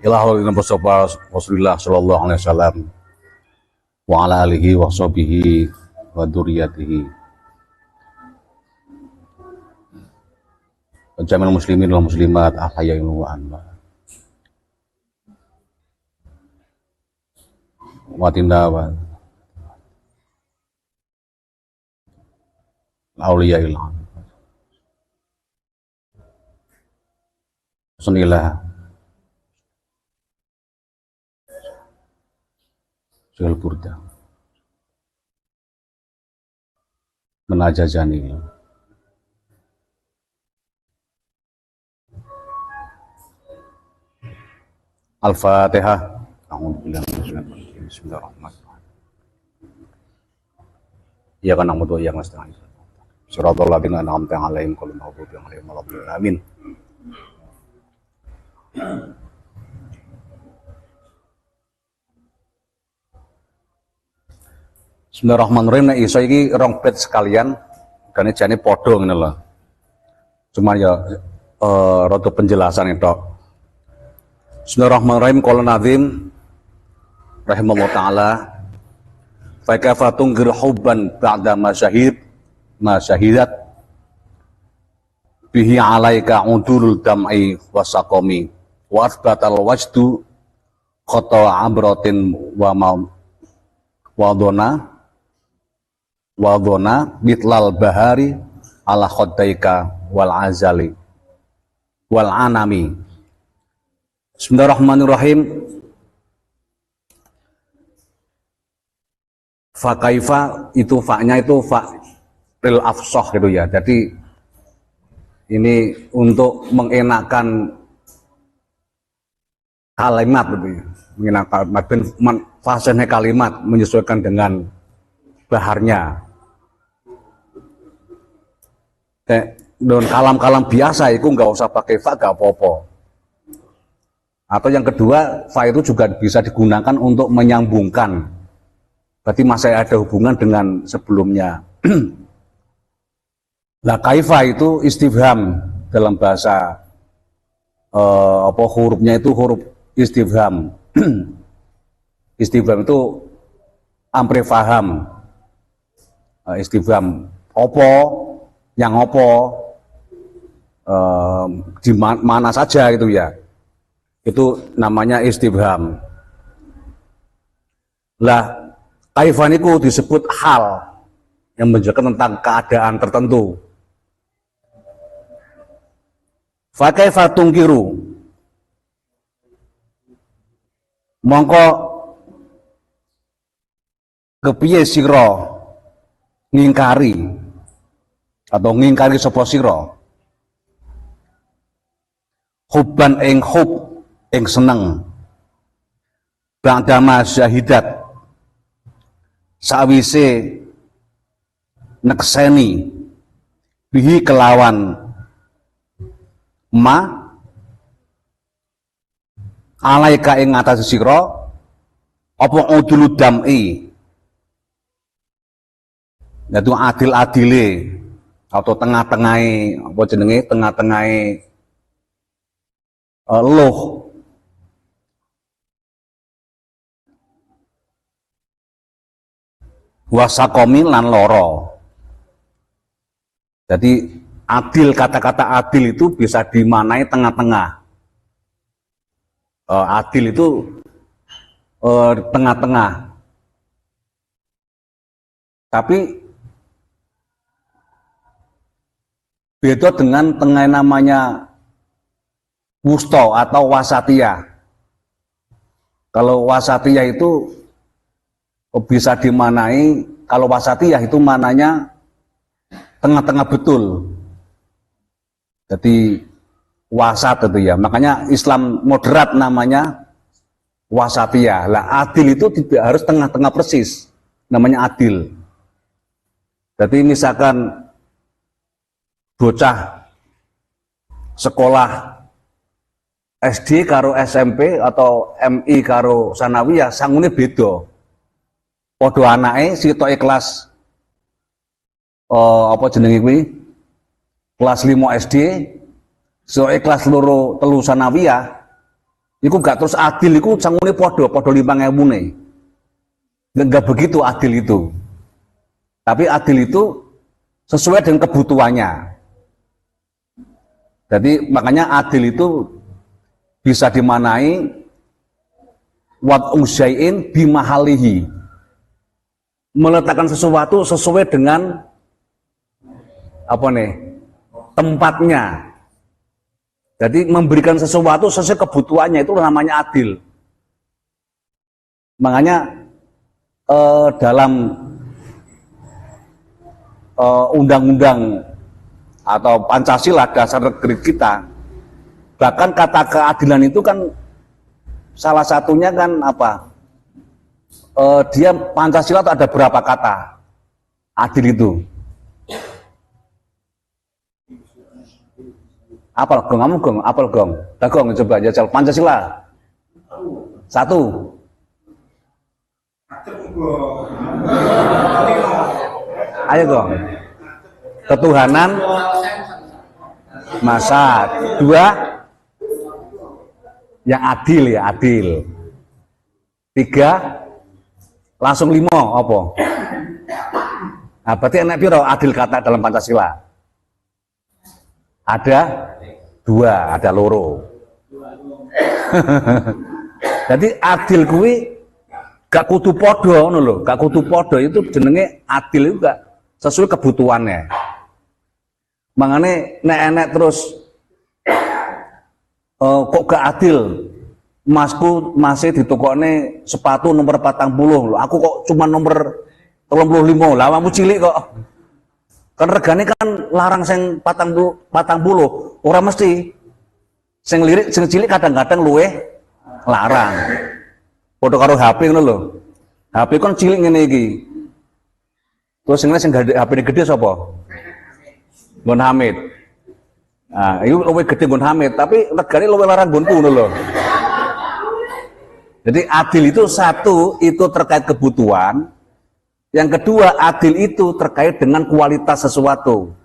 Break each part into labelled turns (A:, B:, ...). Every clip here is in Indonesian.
A: Ilahul Mustafa Rasulullah sallallahu alaihi wasallam wa ala alihi wa sahbihi wa dzurriyyatihi wa jami'al muslimin wal muslimat ahya'i wa amwat wa tinda wa auliya ilham sunilah Syul Burda menajazani Al-Fatihah. Bismillahirrahmanirrahim. Iyyaka na'budu wa iyyaka nasta'in. Shiratal ladzina an'amta 'alaihim ghairil maghdubi 'alaihim waladdallin. Amin. Bismillahirrahmanirrahim. Nek iso iki rong bait sekalian, gane jane padha ngene lho. Cuma ya rada penjelasan itu. Bismillahirrahmanirrahim. Qala nazim rahimahullah taala fa kaifa tungkir hubban ba'da masyahidat bihi alaika udulul dam'i wasaqami wa asbatal wajdu khata abratin wa dhona bitlal bahari ala khaddaika wal azali wal anami. Bismillahirrahmanirrahim. Fa kaifa itu fa-nya itu fa'il afsah gitu ya. Jadi ini untuk mengenakkan kalimat gitu ya. Mengenakkan fasihnya kalimat menyesuaikan dengan baharnya. Don kalam-kalam biasa itu nggak usah pakai fa, nggak apa-apa. Atau yang kedua, fa itu juga bisa digunakan untuk menyambungkan. Berarti masih ada hubungan dengan sebelumnya. Nah, kaifa itu istifham dalam bahasa hurufnya itu huruf istifham. Istifham itu ampre faham. Istifham opo, yang opo, di mana saja gitu ya. Itu namanya istifham. Lah kaifan itu disebut hal yang menjelaskan tentang keadaan tertentu. Fa kaifa tungkiru, mongko kepiye sira ngingkari atau ngingkari sapa sira hubban ing hub ing seneng ba'da masyahidat sawise nekseni bihi kelawan ma alaika ing atas sira apa udul dam'i, yaitu adil-adile atau tengah-tengahe apa jenenge tengah-tengahe luh wasakomi lan loro. Jadi adil, kata-kata adil itu bisa dimaknai tengah-tengah. Adil itu tengah-tengah. Tapi beda dengan tengah namanya wusto atau wasatiyah. Kalau wasatiyah itu bisa dimanai, kalau wasatiyah itu mananya tengah-tengah betul. Jadi wasat itu ya. Makanya Islam moderat namanya wasatiyah. Lah adil itu tidak harus tengah-tengah persis. Namanya adil. Jadi misalkan bocah sekolah SD karo SMP atau MI karo sanawiyah sangune beda. Podo anake sitoke kelas apa jenenge kuwi? Kelas 5 SD, sitoke kelas 2 3 sanawiyah, Iku gak terus adil, iku sangune podo 5.000 nih. Enggak begitu adil itu. Tapi adil itu sesuai dengan kebutuhannya. Jadi makanya adil itu bisa dimanai wad'u syai'in bimahalihi. Meletakkan sesuatu sesuai dengan tempatnya. Jadi memberikan sesuatu sesuai kebutuhannya itu namanya adil. Makanya dalam undang-undang atau Pancasila dasar negeri kita, bahkan kata keadilan itu kan salah satunya kan dia Pancasila itu ada berapa kata adil itu? Apal gong, kamu gong, apal gong, dagong coba jajal Pancasila. 1. Ayo gong. Ketuhanan masa. 2. Yang adil ya adil. 3. Langsung 5 apa? Nah, berarti enak piro adil kata dalam Pancasila? Ada 2, ada loro. Jadi adil kuwi gak kudu podo ngono lho, gak kudu podo itu jenenge adil itu gak sesuai kebutuhannya. Makanya nek enek terus kok gak adil. Masku masih ditokone sepatu nomor 40 lho. Aku kok cuma nomor 35. Lah awakmu cilik kok. Kan regane kan larang sing 40, ora mesti. Sing lirik sing cilik kadang-kadang luweh larang. Padha karo HP ngono lho. HP kan cilik ngene iki. Terus sing HP gede sapa? Nggon Hamid. Nah, itu luwih gede nggon Hamid, tapi regane luwih larang nggonku ngono lho. Jadi adil itu satu, itu terkait kebutuhan. Yang kedua, adil itu terkait dengan kualitas sesuatu.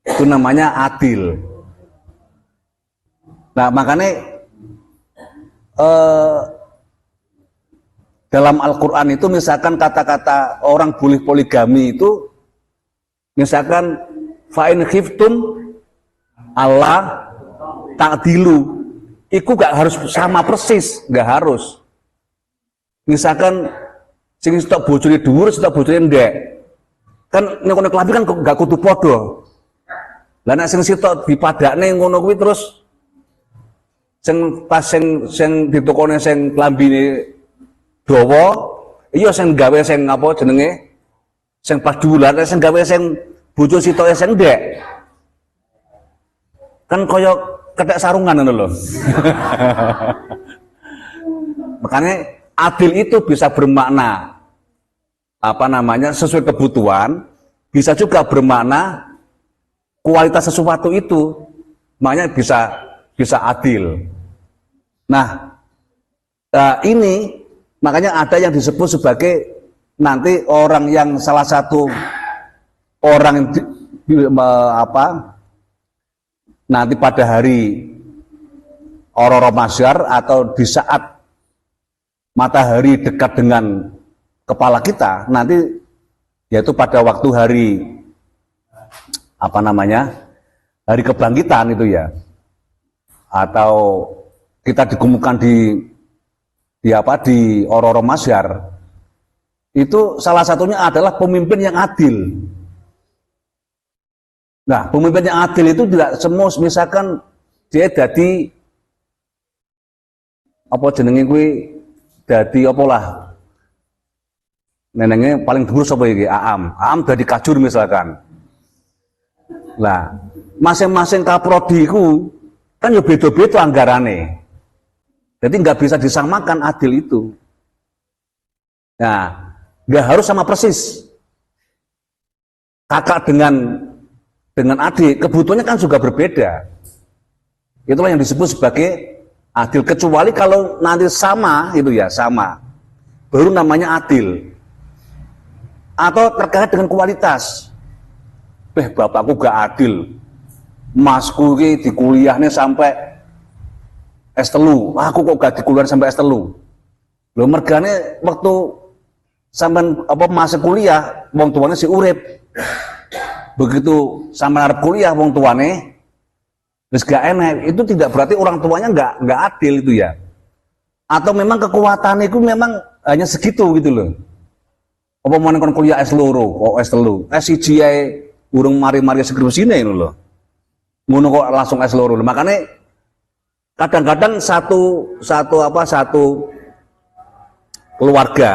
A: Itu namanya adil. Nah, makanya dalam Al-Quran itu misalkan kata-kata orang boleh poligami itu misalkan fa'in khiftum Allah ta'dilu, itu gak harus sama persis, gak harus. Misalkan sing sitok bojone dhuwur, sitok bojone ndek. Kan nek klambi kan gak kudu padha. Lah nek sing sitok dipadakne ngono kuwi terus sing pas sing ditokone sing klambine dawa, iya sing gawe sing apa jenenge? Sing pas dhuwur, sing gawe sing bojo sitoke sing ndek. Kan kaya kethek sarungan ngono lho. Makanya adil itu bisa bermakna sesuai kebutuhan, bisa juga bermakna kualitas sesuatu itu, makanya bisa adil. Nah, ini makanya ada yang disebut sebagai nanti orang yang salah satu orang nanti pada hari Aurora Masyar atau di saat matahari dekat dengan kepala kita, nanti yaitu pada waktu hari hari kebangkitan itu ya, atau kita dikemukan di Aurora Masyar, itu salah satunya adalah pemimpin yang adil. Nah, pemimpin yang adil itu tidak semua, misalkan dia jadi apa jenenge kuwi dadi apa lah nenengnya paling dhuwur sapa iki Aam dadi kajur misalkan. Lah, masing-masing kaprodi iku kan ya beda-beda anggarane. Jadi nggak bisa disamakan adil itu. Nah, nggak harus sama persis. Kakak dengan adik, kebutuhannya kan juga berbeda. Itulah yang disebut sebagai adil, kecuali kalau nanti sama itu ya, sama. Baru namanya adil. Atau terkait dengan kualitas. Bapakku gak adil. Masku ini di kuliahnya sampai S3, aku kok gak dikuliah sampai S3. Lho mergane waktu sampean masih kuliah, wong tuane si urip. Begitu sampean arep kuliah wong tuane wis gak enak, itu tidak berarti orang tuanya nggak adil itu ya. Atau memang kekuatan itu memang hanya segitu gitu loh. Apa mau kon kuliah S loro, kok S3, S1 ae urung mari-mari skripsine ngono lho. Ngono kok langsung S loro. Makanya kadang-kadang satu keluarga,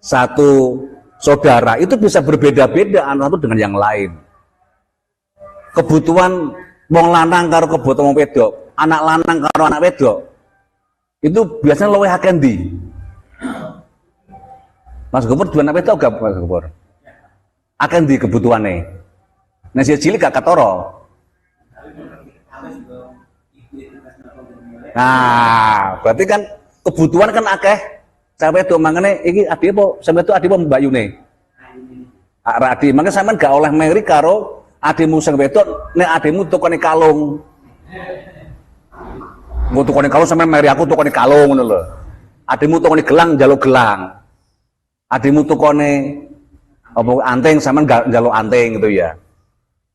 A: satu saudara itu bisa berbeda-beda antara satu dengan yang lain. Kebutuhan wong lanang karo kebutuhan wong wedok, anak lanang karo anak wedok itu biasanya luwih akeh ndi? Mas Gopur dua anak wedok gak Mas Gopur? Akeh ndi kebutuhane? Nek si cilik gak ketara. Nah, berarti kan kebutuhan kan akeh. Sampai itu makanya iki adik apa? Sampai itu adik apa Mbak Yune? Adik, makanya sampean gak oleh meri karo adikmu sing wedok, nek adikmu tukone kalung. Engko tukone kalung sampean meri aku tukone kalung ngono lho. Adikmu tukone gelang njaluk gelang. Adikmu tukone apa anting sampean gak njaluk anting gitu ya.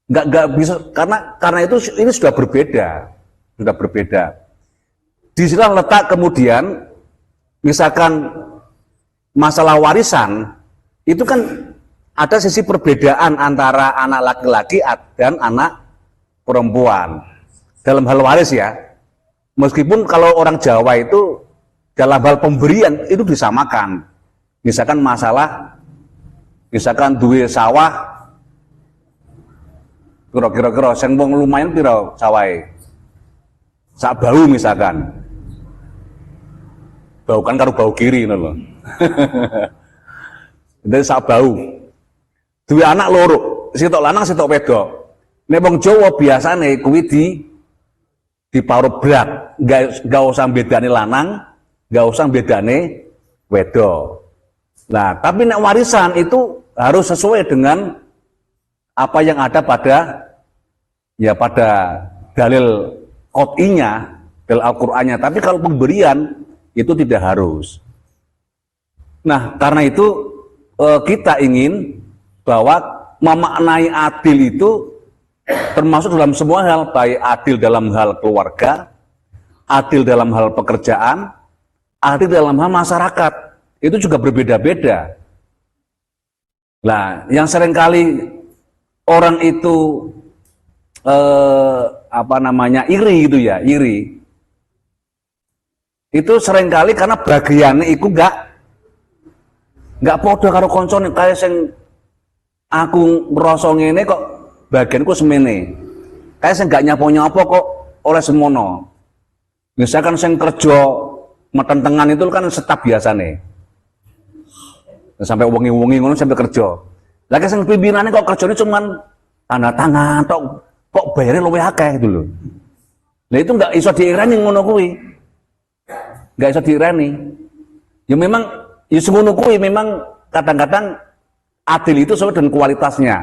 A: Enggak bisa karena itu ini sudah berbeda. Sudah berbeda. Di sini letak kemudian misalkan masalah warisan itu kan ada sisi perbedaan antara anak laki-laki dan anak perempuan dalam hal waris ya. Meskipun kalau orang Jawa itu dalam hal pemberian itu disamakan. Misalkan duwe sawah kira-kira sing wong lumayan pira sawahe? Sak bau misalkan. Bau kan karo bau kiri ngono lho. Dari sak bau. Duwe anak loro, sitok lanang sitok wedok. Nek wong Jawa biasane kuwi diparuh brak, enggak usah bedane lanang, enggak usah bedane wedok. Nah, tapi nek warisan itu harus sesuai dengan apa yang ada pada dalil qot'inya, dalil Al-Qur'annya. Tapi kalau pemberian itu tidak harus. Nah, karena itu kita ingin bahwa memaknai adil itu termasuk dalam semua hal, baik adil dalam hal keluarga, adil dalam hal pekerjaan, adil dalam hal masyarakat. Itu juga berbeda-beda. Nah, yang seringkali orang itu iri gitu ya, iri. Itu seringkali karena bagiannya itu enggak podo karo koncone kaya sing aku ngrasa ngene kok bagianku semene. Kaya sing enggak nyapo-nyapo kok oleh semono. Misalkan sing kerja metentengan itu kan setap biasane. Sampai wengi-wengi ngono sampai kerja. Lagi sing pimpinane kok kerjane cuman tanda tangan tok kok bayarnya luwih akeh gitu loh. Nah itu enggak iso diirani ngono kuwi. Enggak iso diirani. Ya memang ya semono kuwi memang kadang-kadang adil itu sesuai dengan kualitasnya,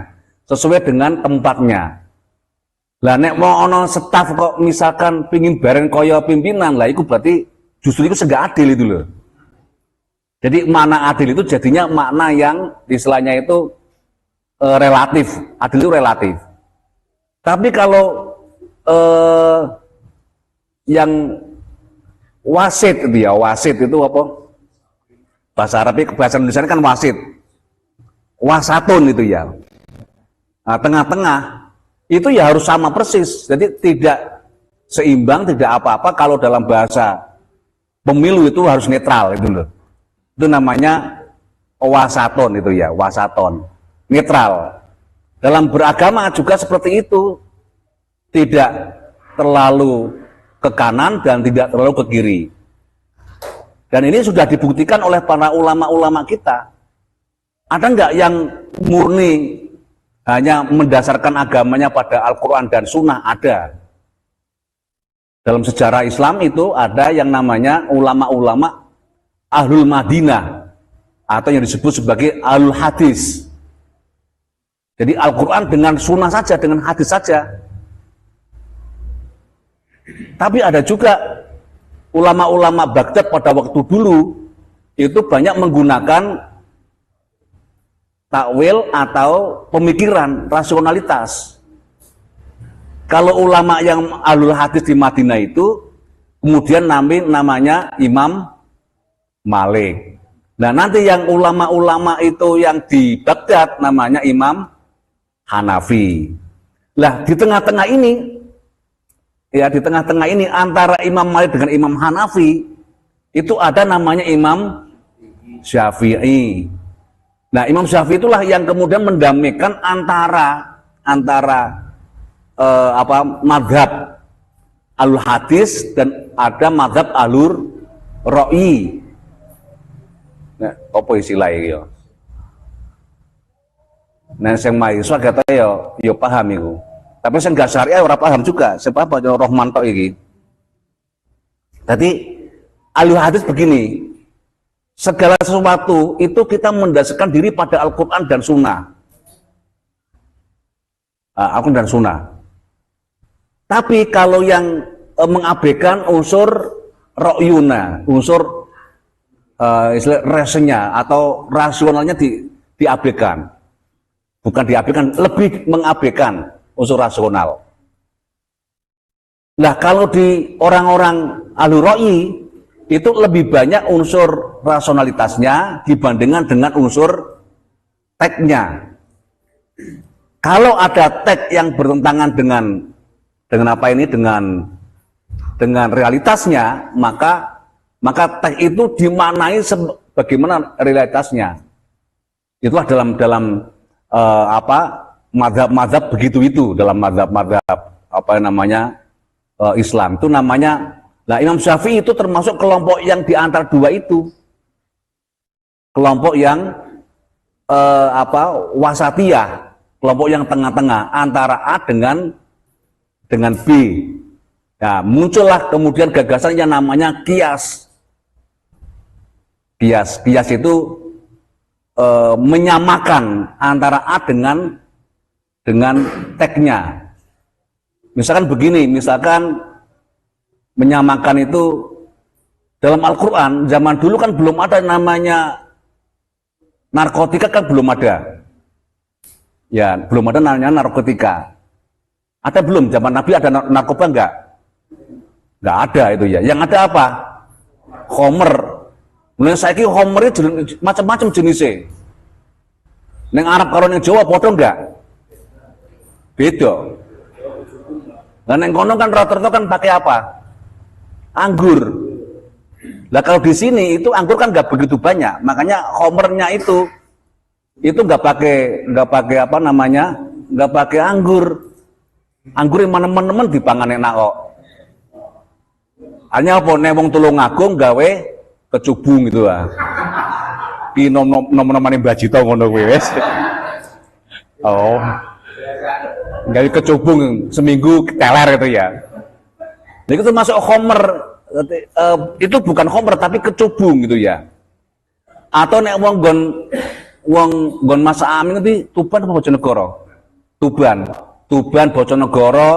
A: sesuai dengan tempatnya. Lah nek mau ono staf kok misalkan pingin bareng kaya pimpinan, lah itu berarti justru itu enggak adil itu loh. Jadi makna adil itu jadinya makna yang istilahnya itu relatif, adil itu relatif. Tapi kalau yang wasit itu ya, wasit itu apa? Bahasa Arab, bahasa Indonesia kan wasit. Wasatun itu ya. Nah, tengah-tengah itu ya harus sama persis. Jadi tidak seimbang, tidak apa-apa. Kalau dalam bahasa pemilu itu harus netral itu loh. Itu namanya wasaton itu ya, wasaton. Netral. Dalam beragama juga seperti itu. Tidak terlalu ke kanan dan tidak terlalu ke kiri. Dan ini sudah dibuktikan oleh para ulama-ulama kita. Ada enggak yang murni hanya mendasarkan agamanya pada Al-Quran dan Sunnah? Ada. Dalam sejarah Islam itu ada yang namanya ulama-ulama Ahlul Madinah atau yang disebut sebagai Ahlul Hadis. Jadi Al-Quran dengan Sunnah saja, dengan hadis saja. Tapi ada juga ulama-ulama Baghdad pada waktu dulu itu banyak menggunakan takwil atau pemikiran rasionalitas. Kalau ulama yang ahlul hadis di Madinah itu kemudian namanya Imam Malik. Nah, nanti yang ulama-ulama itu yang di Baghdad namanya Imam Hanafi. Lah, di tengah-tengah ini antara Imam Malik dengan Imam Hanafi itu ada namanya Imam Syafi'i. Nah, Imam Syafi'i itulah yang kemudian mendamaikan antara madhab alul hadis dan ada madhab alur ro'i. Nah, apa istilahnya ya? Nah, yang mahasiswa kata ya paham itu. Tapi saya nggak syariah ora paham juga. Sebab apa Rohman tok iki. Jadi alul hadis begini. Segala sesuatu itu kita mendasarkan diri pada Al-Quran dan Sunnah. Al-Quran dan Sunnah. Tapi kalau yang mengabaikan unsur ro'yuna, unsur istilah resenya atau rasionalnya diabaikan. Bukan diabaikan, lebih mengabaikan unsur rasional. Nah, kalau di orang-orang ahlu ro'i itu lebih banyak unsur rasionalitasnya dibandingkan dengan unsur teknya. Kalau ada tek yang bertentangan dengan realitasnya, maka tek itu dimaknai sebagaimana realitasnya. Itulah dalam mazhab begitu itu dalam mazhab Islam itu namanya. Nah, Imam Syafi'i itu termasuk kelompok yang di antara dua itu, kelompok yang wasatiyah, kelompok yang tengah-tengah antara A dengan B. Nah, muncullah kemudian gagasan yang namanya kias. Kias itu menyamakan antara A dengan teknya. Misalkan begini, menyamakan itu dalam Al-Quran zaman dulu kan belum ada namanya narkotika, kan belum ada ya, belum ada namanya narkotika. Ada belum zaman Nabi ada narkoba? Enggak ada itu ya. Yang ada apa? Homer. Mulai saiki homer itu macam-macam jenisnya. Neng Arab karo neng Jawa podo enggak? Beda. Nah, neng kono kan rata-rata kan pakai apa? Anggur. Nah, kalau di sini itu anggur kan nggak begitu banyak, makanya homernya itu nggak pakai nggak pakai anggur yang mana-mana dipangan enak kok. Hanya apa wong Tulungagung gawe kecubung gitu lah. Ki nom-nomane Mbah Jito ngono kuwi wis. Oh. Gawe kecubung seminggu teler itu ya. Itu termasuk homer, itu bukan homer tapi kecubung gitu ya. Atau nek wong gon Mas Amin itu Tuban apa Bojonegoro? Tuban Bojonegoro,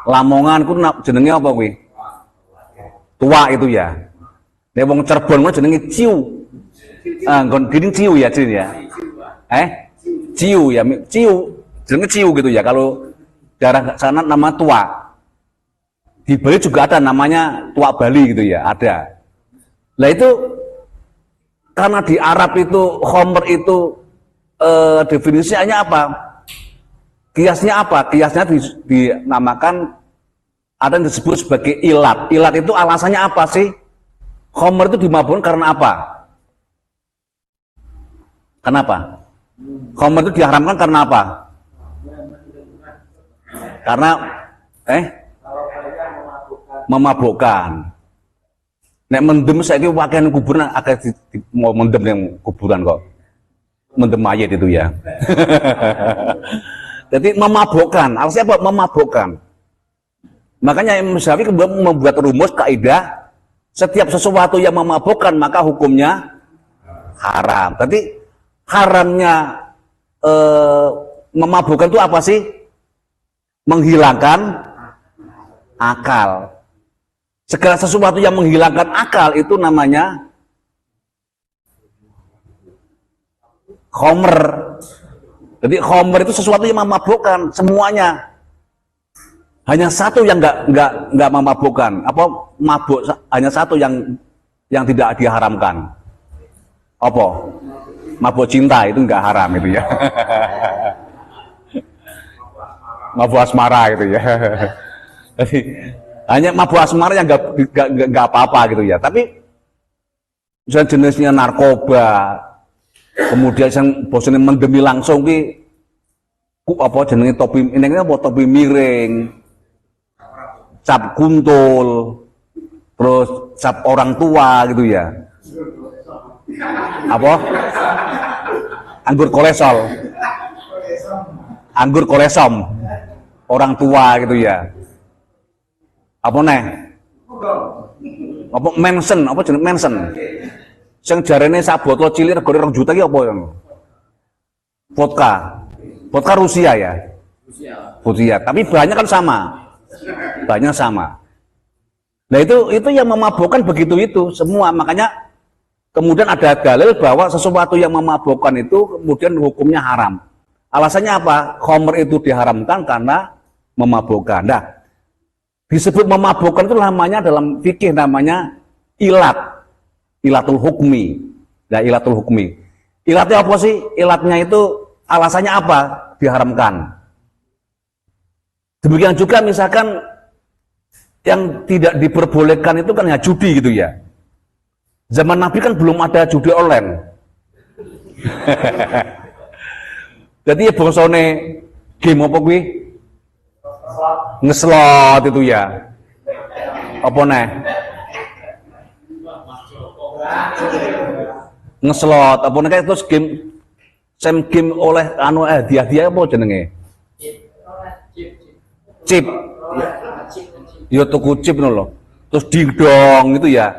A: Lamongan ku jenenge apa kuwi? Tua itu ya. Nek wong Cirebon ku jenenge Ciu. Gon gini Ciu ya Cin ya. Ciu ya, jenenge Ciu gitu ya. Kalau daerah sana nama Tua. Di Bali juga ada namanya Tua Bali gitu ya, ada. Nah itu karena di Arab itu homer itu definisinya apa? Kiasnya apa? Kiasnya dinamakan ada yang disebut sebagai ilat. Ilat itu alasannya apa sih? Homer itu dimabukkan karena apa? Kenapa? Homer itu diharamkan karena apa? Karena memabukkan. Nek mendem saiki pakaian kuburan agak mau mendem yang kuburan kok. Mendem mayat itu ya. Jadi memabukkan. Alasannya apa? Memabukkan. Makanya Imam Syafi'i kemudian membuat rumus kaidah setiap sesuatu yang memabukkan maka hukumnya haram. Tapi haramnya memabukkan itu apa sih? Menghilangkan akal. Segala sesuatu yang menghilangkan akal itu namanya khomer. Jadi khomer itu sesuatu yang memabukkan semuanya. Hanya satu yang nggak memabukkan. Apa mabuk? Hanya satu yang tidak diharamkan. Apa? Mabuk cinta itu nggak haram itu ya. Mabuk asmara gitu ya. Jadi, hanya mabuk asmara yang nggak apa-apa gitu ya. Tapi jenisnya narkoba, kemudian yang bosannya mendemi langsung ki apa jenenge topi ini apa topi miring, cap kuntul, terus cap orang tua gitu ya. Apa? Anggur kolesom, orang tua gitu ya. Apa nih? Apa Manson? Apa jenis Manson? Sing jarene sak botol cilik regane 2 juta iki apa ya? Vodka Rusia ya. Rusia. Tapi bahannya kan sama. Bahannya sama. Nah itu yang memabukkan begitu itu semua. Makanya kemudian ada dalil bahwa sesuatu yang memabukkan itu kemudian hukumnya haram. Alasannya apa? Khamr itu diharamkan karena memabukkan. Nah, disebut memabukkan itu namanya dalam fikih namanya ilatul hukmi. Nah, ilatul hukmi. Ilatnya apa sih? Ilatnya itu alasannya apa? Diharamkan. Demikian juga misalkan yang tidak diperbolehkan itu kan ya judi gitu ya. Zaman Nabi kan belum ada judi online. Jadi ya bangsane game apa kuwi? Ngeslot itu ya. Apa nih? Ngeslot apa nih kayak terus game oleh anu hadiah apa jenenge? Chip. Ya tuku chip lho. Terus dingdong itu ya.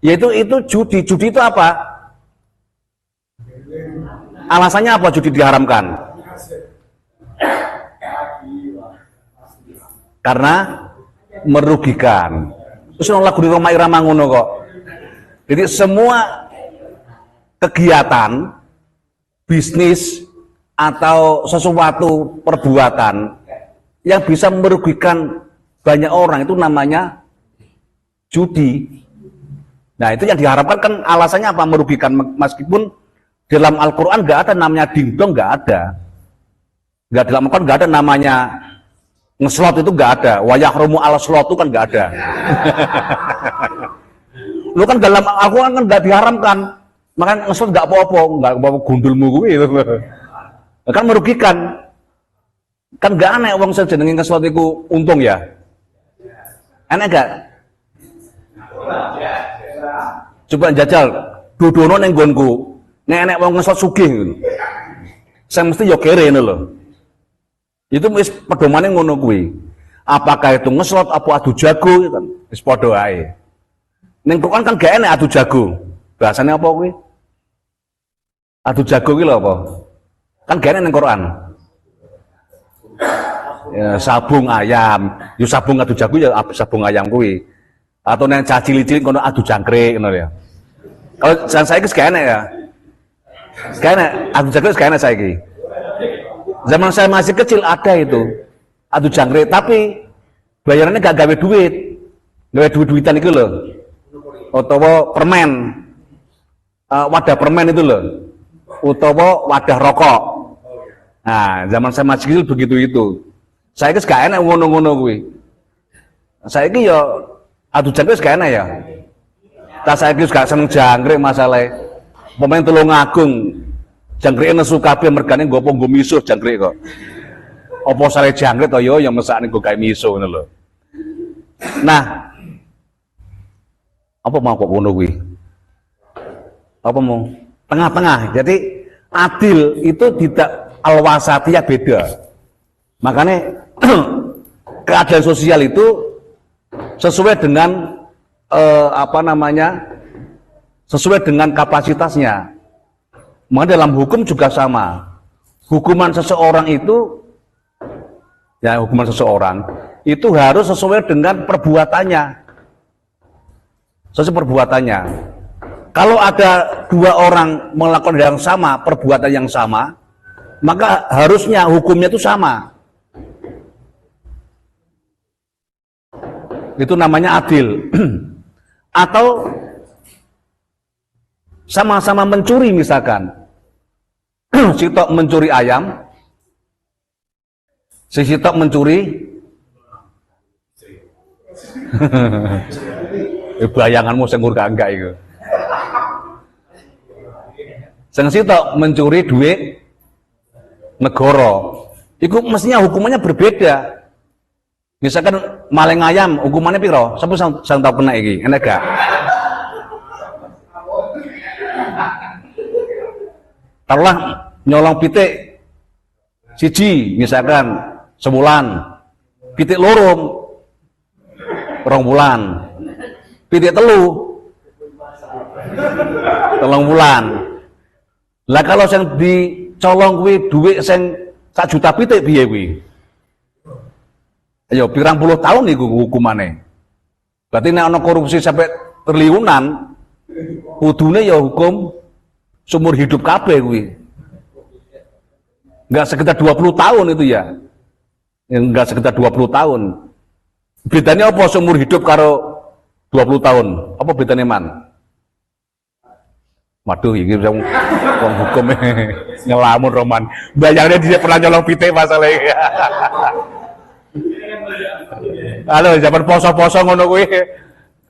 A: Ya itu judi. Judi itu apa? Alasannya apa judi diharamkan? Karena merugikan. Terus lagu di Roma Irama ngono kok. Jadi semua kegiatan bisnis atau sesuatu perbuatan yang bisa merugikan banyak orang itu namanya judi. Nah itu yang diharapkan kan alasannya apa? Merugikan, meskipun dalam Al-Quran nggak ada namanya dingdong, nggak ada. Nggak dalam Al-Quran nggak ada namanya ngeslot, itu nggak ada. Wayahrumu ala slot itu kan nggak ada. Lu kan dalam Al-Quran kan nggak diharamkan. Makanya ngeslot nggak apa-apa, nggak apa-apa gundulmu gue gitu. Kan merugikan. Kan nggak aneh uang sejenengin ngeslot itu untung ya. Aneh gak? Coba jajal dudono ning nggonku. Nek enek wong ngeslot sugih ngono. Sing mesti yo kere ngono lho. Itu wis pedomane ngono kuwi. Apakah itu ngeslot apa adu jago kan wis padha ae. Ning Quran kan gak enek adu jago. Bahasane apa kuwi? Adu jago ki lho apa? Kan gak enek ning Quran. Ya, sabung ayam, yo sabung adu jago ya sabung ayam kuwi. Atau neng cilik-cilik kono adu jangkrik ngono ya. Kalau jangan saiki wis gak enek ya. Gak enek, adu jangkrik gak enek saiki. Zaman saya masih kecil ada itu adu jangkrik, tapi bayarannya gak gawe duit. Gawe duit-duitan itu loh. Utawa permen. Wadah permen itu loh. Utawa wadah rokok. Nah, zaman saya masih kecil begitu itu. Saya kis gak enak ngono-ngono kuwi. Saya ki yo adu jangkrik gak enak ya. Tak saya kis gak seneng jangkrik masalahnya. Pemain Tulungagung jangkrik nesu kabeh mergane nggo apa nggo miso jangkrik kok. Apa sare jangkrik to yo yang mesakne nggo gawe miso ngono lho. Nah, apa mau kok ngono kuwi? Apa mau? Tengah-tengah. Jadi adil itu tidak al-wasatiyah beda. Makanya keadilan sosial itu sesuai dengan sesuai dengan kapasitasnya. Maka dalam hukum juga sama. Hukuman seseorang itu harus sesuai dengan perbuatannya. sesuai perbuatannya. Kalau ada dua orang melakukan yang sama, perbuatan yang sama, maka harusnya hukumnya itu sama. Itu namanya adil. Atau sama-sama mencuri misalkan. Si tok mencuri ayam, si tok mencuri bayanganmu sing enggak itu. Sing sitok mencuri duit negara, itu mestinya hukumannya berbeda. Misalkan maling ayam, hukumannya piro? Siapa sang tahu kena iki? Enak gak? Taruhlah nyolong pitik siji, misalkan sebulan, pitik loro, rong bulan, pitik telu, telung bulan. Lah kalau yang dicolong kuwi dhuwit sing 1 juta pitik piye kuwi? Ayo pirang puluh tahun iku hukumane. Berarti nek ana korupsi sampai triliunan, kudune ya hukum seumur hidup kabeh kuwi. Enggak sekitar 20 tahun itu ya. Enggak sekitar 20 tahun. Bedanya apa seumur hidup karo 20 tahun? Apa bedanya man? Waduh, ini wong hukum ngelamun Roman. Bayangnya dia pernah nyolong pitik masalahnya. Halo, zaman poso-poso ngono kuwi.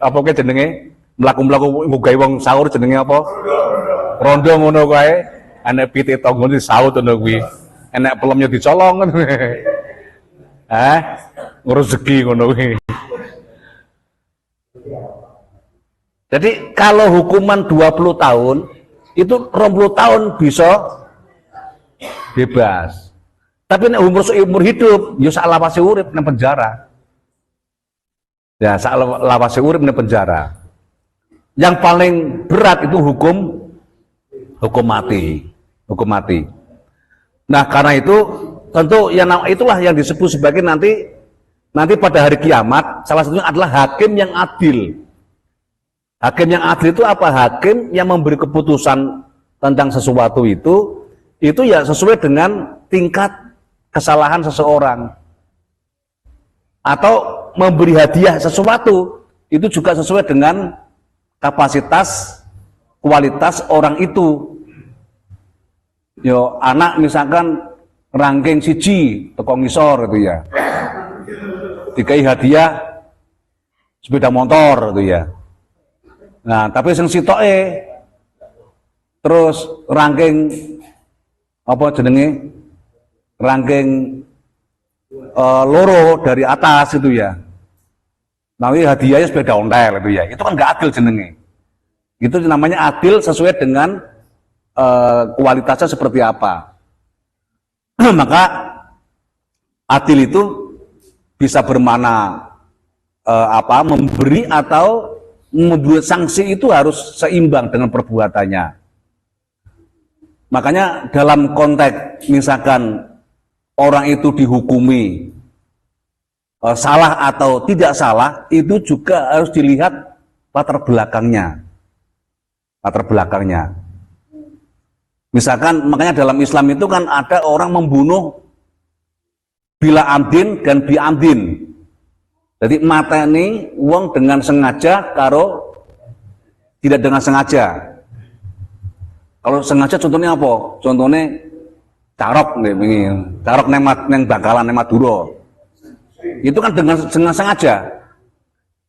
A: Apa ke jenenge? Mlaku-mlaku nggawe wong sahur jenenge apa? Rondo ngono kae. Anek pitik tonggo disaut ngono kuwi. Enek pelemnya dicolong ngono. Rezeki ngono kuwi. Jadi kalau hukuman 20 tahun, itu 20 tahun bisa bebas. Tapi nek umur hidup, ya sak lawase urip nang penjara. Ya, sak lawase urip nang penjara. Yang paling berat itu hukum mati. Hukum mati. Nah, karena itu tentu itulah yang disebut sebagai nanti pada hari kiamat, salah satunya adalah hakim yang adil. Hakim yang adil itu apa? Hakim yang memberi keputusan tentang sesuatu itu ya sesuai dengan tingkat kesalahan seseorang. Atau memberi hadiah sesuatu itu juga sesuai dengan kapasitas, kualitas orang itu. Yo anak misalkan ranking siji teko ngisor itu ya. Dikai hadiah sepeda motor itu ya. Nah, tapi sing sitoke terus ranking apa jenenge? Ranking loro dari atas itu ya. Nah, hadiahnya sepeda ontel itu ya. Itu kan nggak adil jenenge. Itu namanya adil sesuai dengan kualitasnya seperti apa. Maka adil itu bisa bermakna memberi atau membuat sanksi itu harus seimbang dengan perbuatannya. Makanya dalam konteks misalkan orang itu dihukumi salah atau tidak salah, itu juga harus dilihat latar belakangnya. Latar belakangnya. Misalkan makanya dalam Islam itu kan ada orang membunuh bila amdin dan bi amdin. Jadi mateni wong dengan sengaja karo tidak dengan sengaja. Kalau sengaja contohnya apa? Contohnya carok nih, carok neng Bangkalan neng Madura. Itu kan dengan sengaja.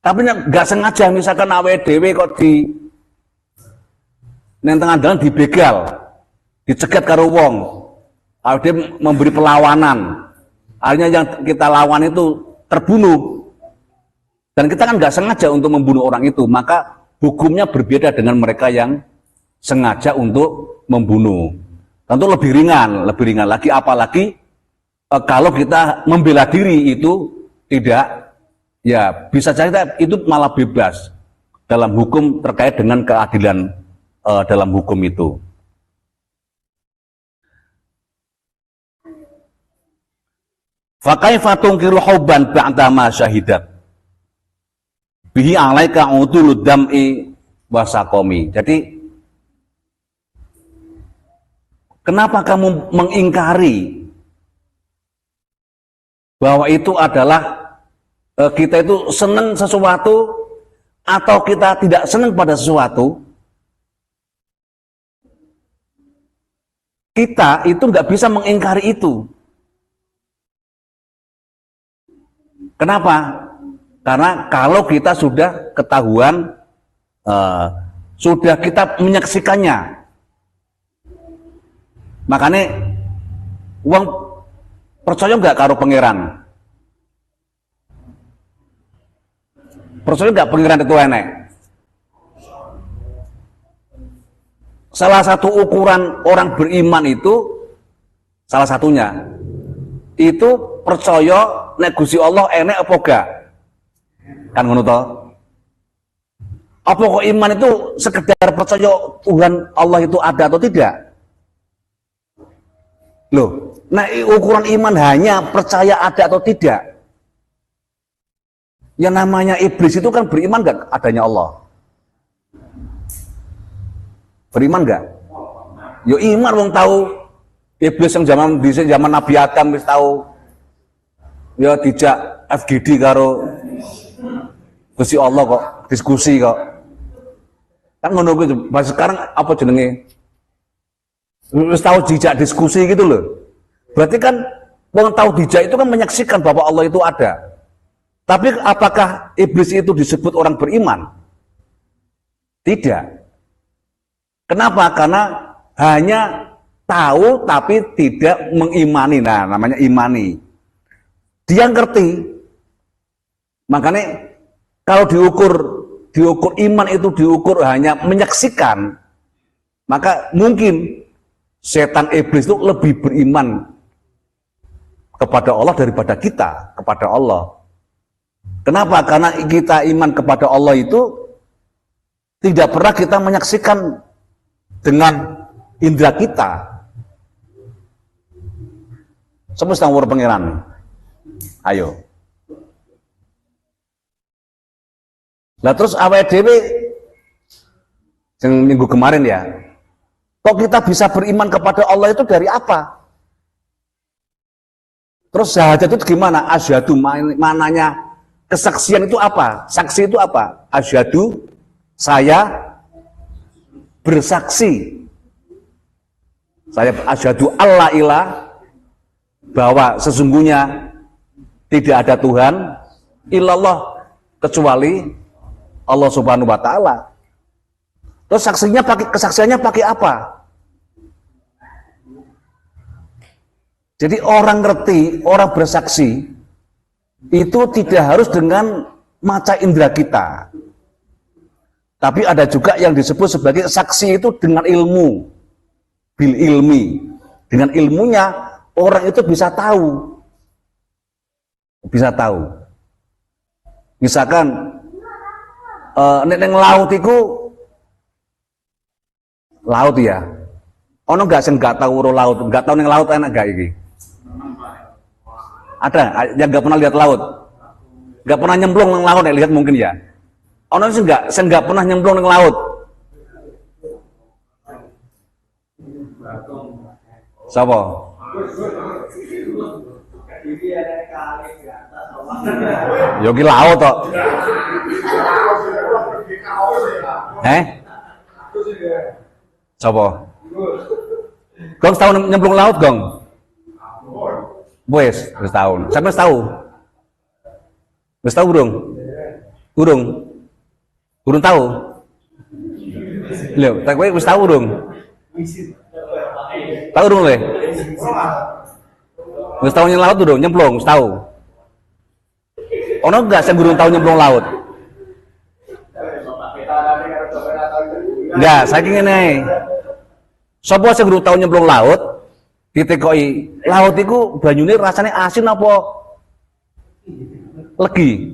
A: Tapi nggak sengaja, misalkan awake dhewe kok di neng tengah jalan dibegal, dicegat karo wong. Awake dhewe memberi perlawanan. Akhirnya yang kita lawan itu terbunuh. Dan kita kan nggak sengaja untuk membunuh orang itu, maka hukumnya berbeda dengan mereka yang sengaja untuk membunuh. Tentu lebih ringan lagi, apalagi kalau kita membela diri itu tidak, ya bisa saja itu malah bebas dalam hukum terkait dengan keadilan dalam hukum itu. Fa kaifa tunkiru hubban ba'da ma syahidat. bihi alaika udulud dam'i wasakomi. Jadi kenapa kamu mengingkari bahwa itu adalah kita itu senang sesuatu atau kita tidak senang pada sesuatu? Kita itu nggak bisa mengingkari itu. Kenapa? Karena kalau kita sudah ketahuan, sudah kita menyaksikannya, makanya uang percaya nggak karo pangeran? Percaya nggak pangeran itu enek? Salah satu ukuran orang beriman itu, salah satunya itu percaya nek Gusti Allah enek apa gak? Kan ngono to? Apa kok iman itu sekedar percaya Tuhan Allah itu ada atau tidak? Loh, nah ukuran iman hanya percaya ada atau tidak. Yang namanya iblis itu kan beriman gak adanya Allah? Beriman gak? Yo iman wong tahu iblis yang zaman Nabi Adam wis tahu ya dijak FGD karo Gusti Allah kok, diskusi kok. Kan ngono kuwi sekarang apa jenenge? Wis tahu dijak diskusi gitu loh. Berarti kan wong tahu dijak itu kan menyaksikan bahwa Allah itu ada. Tapi apakah iblis itu disebut orang beriman? Tidak. Kenapa? Karena hanya tahu tapi tidak mengimani. Nah, namanya imani. Dia ngerti. Makanya kalau diukur iman itu diukur hanya menyaksikan, maka mungkin setan iblis itu lebih beriman kepada Allah daripada kita kepada Allah. Kenapa? Karena kita iman kepada Allah itu tidak pernah kita menyaksikan dengan indera kita. Semesta ngawur pangeran. Ayo. Lah terus awake dhewe yang minggu kemarin ya. Kok kita bisa beriman kepada Allah itu dari apa? Terus syahadat itu gimana? Asyhadu mananya kesaksian itu apa? Saksi itu apa? Asyhadu, saya bersaksi. Saya asyhadu alla ilah, bahwa sesungguhnya tidak ada Tuhan illallah kecuali Allah Subhanahu wa taala. Terus kesaksiannya pakai apa? Jadi orang ngerti, orang bersaksi itu tidak harus dengan mata indera kita. Tapi ada juga yang disebut sebagai saksi itu dengan ilmu, bil ilmi. Dengan ilmunya orang itu bisa tahu. Bisa tahu. Misalkan nek laut itu laut ya. Ono gak sing gak tahu laut, gak tahu ning laut enak gak iki? Ada yang gak pernah lihat laut? Gak pernah nyemplung ning laut, lihat mungkin ya. Ono sing gak pernah nyemplung ning laut. Siapa? Yogi laut toh. Siapa? Gong setahun nyemplung laut, Gong? Wes tahun. Sampai tahu. Wes tahu urung? Urung tahu. Lho, tak kowe wis tahu urung? Tahu urung le? Wis tahu laut urung nyemplung, wis tahu. Ono enggak sing urung tahu nyemplung laut? Enggak, saking ngene. Sapa sing urung tahu nyemplung laut? Ditekoki, laut iku banyune rasane asin apa legi?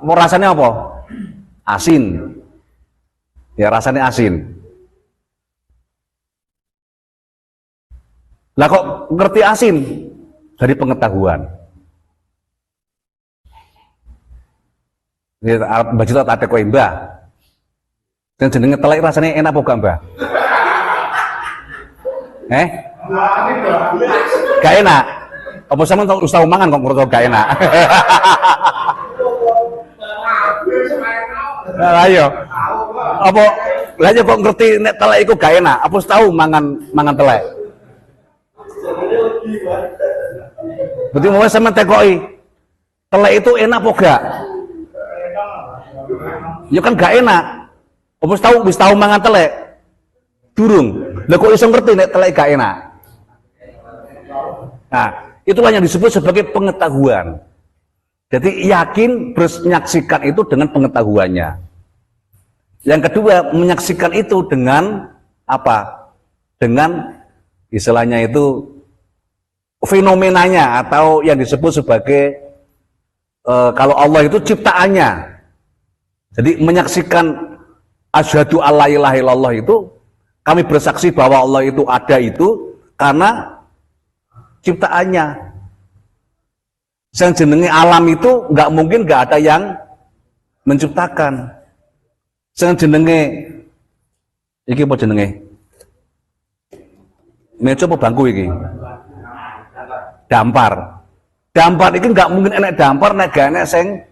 A: Rasanya apa? Asin. Ya rasanya asin. Lah kok ngerti asin? Dari pengetahuan. Arep baju tak ate kowe Mbah. Sing jenenge telek rasane enak apa gak Mbah? Gak enak. Apa sampean wis tau mangan kok ngerti gak enak? Lah ayo. Apa lah kok ngerti nek telek iku gak enak? Apa wis tau mangan telek? Berarti mau sampean tekoki. Telek itu enak apa gak? Ya kan gak enak. Apa wis tau mangan telek? Durung. Lah kok iso ngerti nek telek gak enak? Nah, itulah yang disebut sebagai pengetahuan. Jadi yakin menyaksikan itu dengan pengetahuannya. Yang kedua, menyaksikan itu dengan apa? Dengan istilahnya itu fenomenanya atau yang disebut sebagai kalau Allah itu ciptaannya. Jadi menyaksikan asyhadu alla ilaha illallah itu kami bersaksi bahwa Allah itu ada itu karena ciptaannya. Yang jenenge alam itu nggak mungkin nggak ada yang menciptakan. Yang jenenge iki apa jenenge? Meja apa bangku iki? Dampar. Dampar iki nggak mungkin enek dampar nek gak enek sing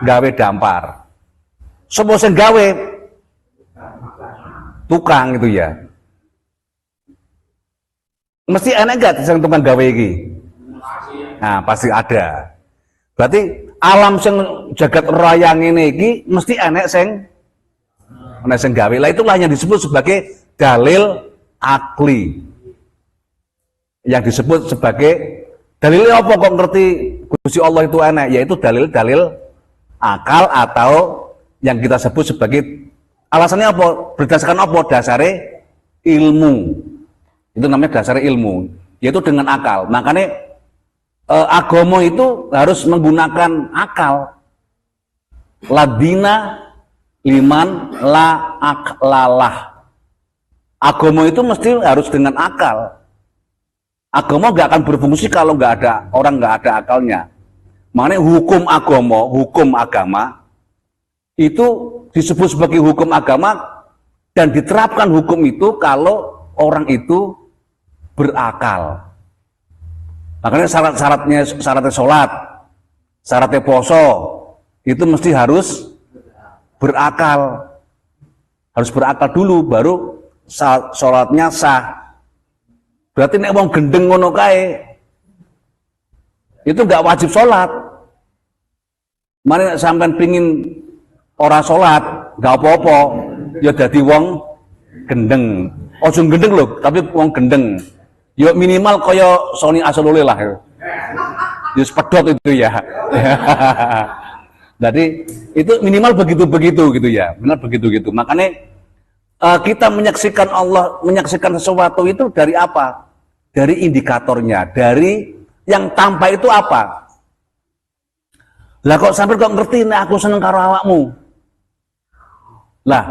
A: gawe dampar. Sopo sing gawe? Tukang itu ya. Mesti enak gak sing tukang gawe iki? Nah, pasti ada. Berarti alam sing jagat raya ngene iki mesti enak sing gawe. Lah itulah yang disebut sebagai dalil akli. Yang disebut sebagai dalilnya apa kok ngerti Gusti Allah itu enak? Yaitu dalil-dalil akal atau yang kita sebut sebagai alasannya apa? Berdasarkan apa? Dasare ilmu. Itu namanya dasar ilmu, yaitu dengan akal. Makanya agama itu harus menggunakan akal. Ladina liman la aklalah. Agama itu mesti harus dengan akal. Agama gak akan berfungsi kalau orang nggak ada akalnya. Makanya hukum agama itu disebut sebagai hukum agama dan diterapkan hukum itu kalau orang itu berakal. Makanya syaratnya sholat, syaratnya poso itu mesti harus berakal. Harus berakal dulu baru sholatnya sah. Berarti nek wong gendeng ngono kae itu nggak wajib sholat. Mane sampean pingin ora sholat, nggak apa-apa, ya dadi wong gendeng. Ojo gendeng lho, tapi wong gendeng. Ya minimal kaya Sony Asolole lah. Ya sepedot itu ya. Jadi itu minimal begitu-begitu gitu ya. Benar begitu-gitu. Makanya kita menyaksikan Allah, menyaksikan sesuatu itu dari apa? Dari indikatornya, dari yang tampak itu apa? Lah kok sampai kok ngerti nek aku seneng karo awakmu. Lah,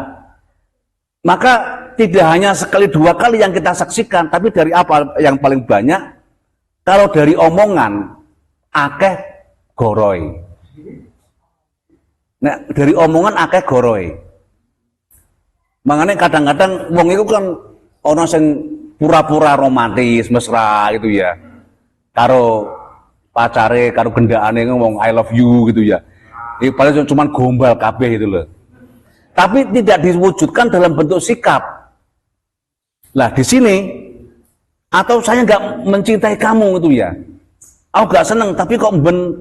A: maka tidak hanya sekali dua kali yang kita saksikan, tapi dari apa yang paling banyak? Kalau dari omongan, akeh goroy. Nah, dari omongan akeh goroy. Makanya kadang-kadang wong itu kan ono sing pura-pura romantis, mesra gitu ya. Karo pacare, karo gendakane ngomong I love you gitu ya. Ini paling cuma gombal kabeh gitu loh. Tapi tidak diwujudkan dalam bentuk sikap. Lah di sini atau saya nggak mencintai kamu itu ya. Aku nggak seneng tapi kok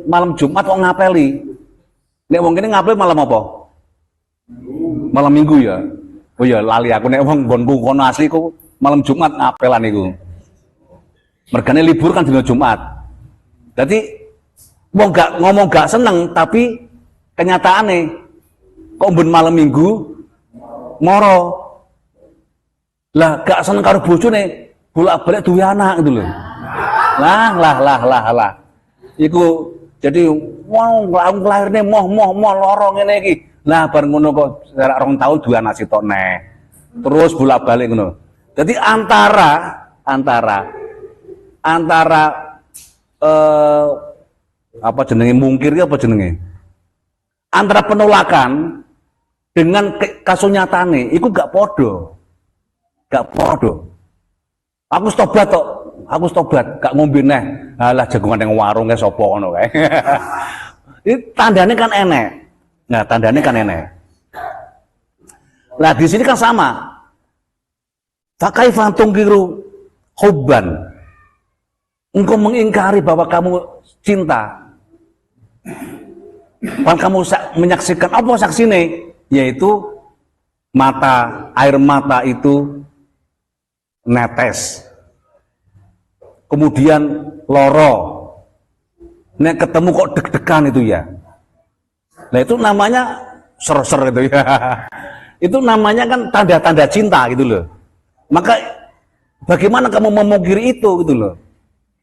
A: malam Jumat kok ngapeli. Nek wong kene ngapeli malam apa? Malam Minggu ya. Oh ya lali aku nek wong nggonku kono asli ku malam Jumat ngapelan iku. Mergane libur kan dina Jumat. Jadi wong ngomong gak seneng tapi kenyataane kok malam Minggu moro. Lah gak seneng karo bojone, bolak-balik duwe anak gitu loh. Lah. Iku jadi wow, aku lahirne moh loro ngene iki. Lah bar ngono kok jarak 2 tahun duwe anak sitok neh. Terus bolak-balik ngono. Jadi antara apa jenenge mungkir apa jenenge? antara penolakan dengan kasunyatane itu gak podo. Gak podo. Aku tobat tok, aku tobat, gak ngombe neh. Alah jagungan yang warung kae sapa ngono kae. Ini tandanya kan enek. Nah, tandanya kan enek. Nah, di sini kan sama. Fakaifa tungkiru hubban. Engkau mengingkari bahwa kamu cinta. Kamu menyaksikan apa saksine? Yaitu air mata itu netes. Kemudian loro. Nek ketemu kok deg-degan itu ya. Nah itu namanya ser-ser itu ya. Itu namanya kan tanda-tanda cinta gitu loh. Maka bagaimana kamu memungkiri itu gitu loh.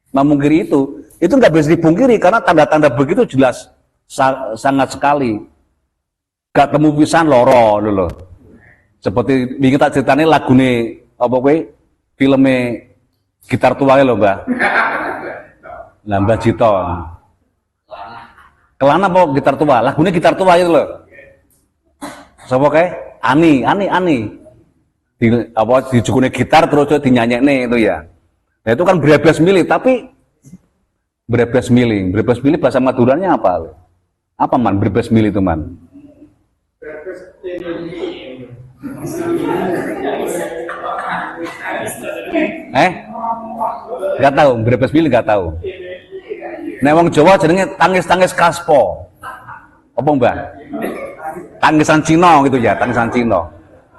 A: Memungkiri itu nggak bisa dipungkiri karena tanda-tanda begitu jelas sangat sekali. Gak temu pisan loro lho. Seperti wingi tak ceritane lagune apa kowe filme Gitar Tua lho, Mbah. Lah Mbah Jito. Kelana apa Gitar Tua? Lagune Gitar Tua itu lho. Sapa kae? Ani. Di apa dijukune gitar terus dinyanyekne itu ya. Nah itu kan berebes milih tapi berebes milih bahasa Maduranya apa? Apa man berebes milih itu man? Gak tahu, berebes milih gak tahu. Nek wong Jawa jenenge tangis-tangis kaspo. Apa Mbak? Tangisan Cina gitu ya, tangisan Cina.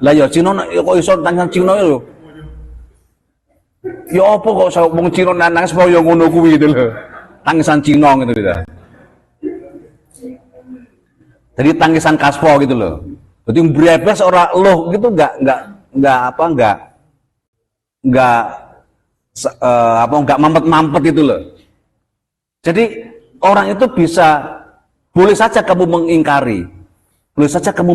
A: Lah ya Cina kok iso tangisan Cina lho. Ya apa kok wong Cina nangis kaya ngono kuwi gitu lho. Tangisan Cina gitu ya. Jadi tangisan kaspo gitu loh. Jadi berebes ora loh gitu enggak mampet-mampet itu loh. Jadi orang itu bisa boleh saja kamu mengingkari. Boleh saja kamu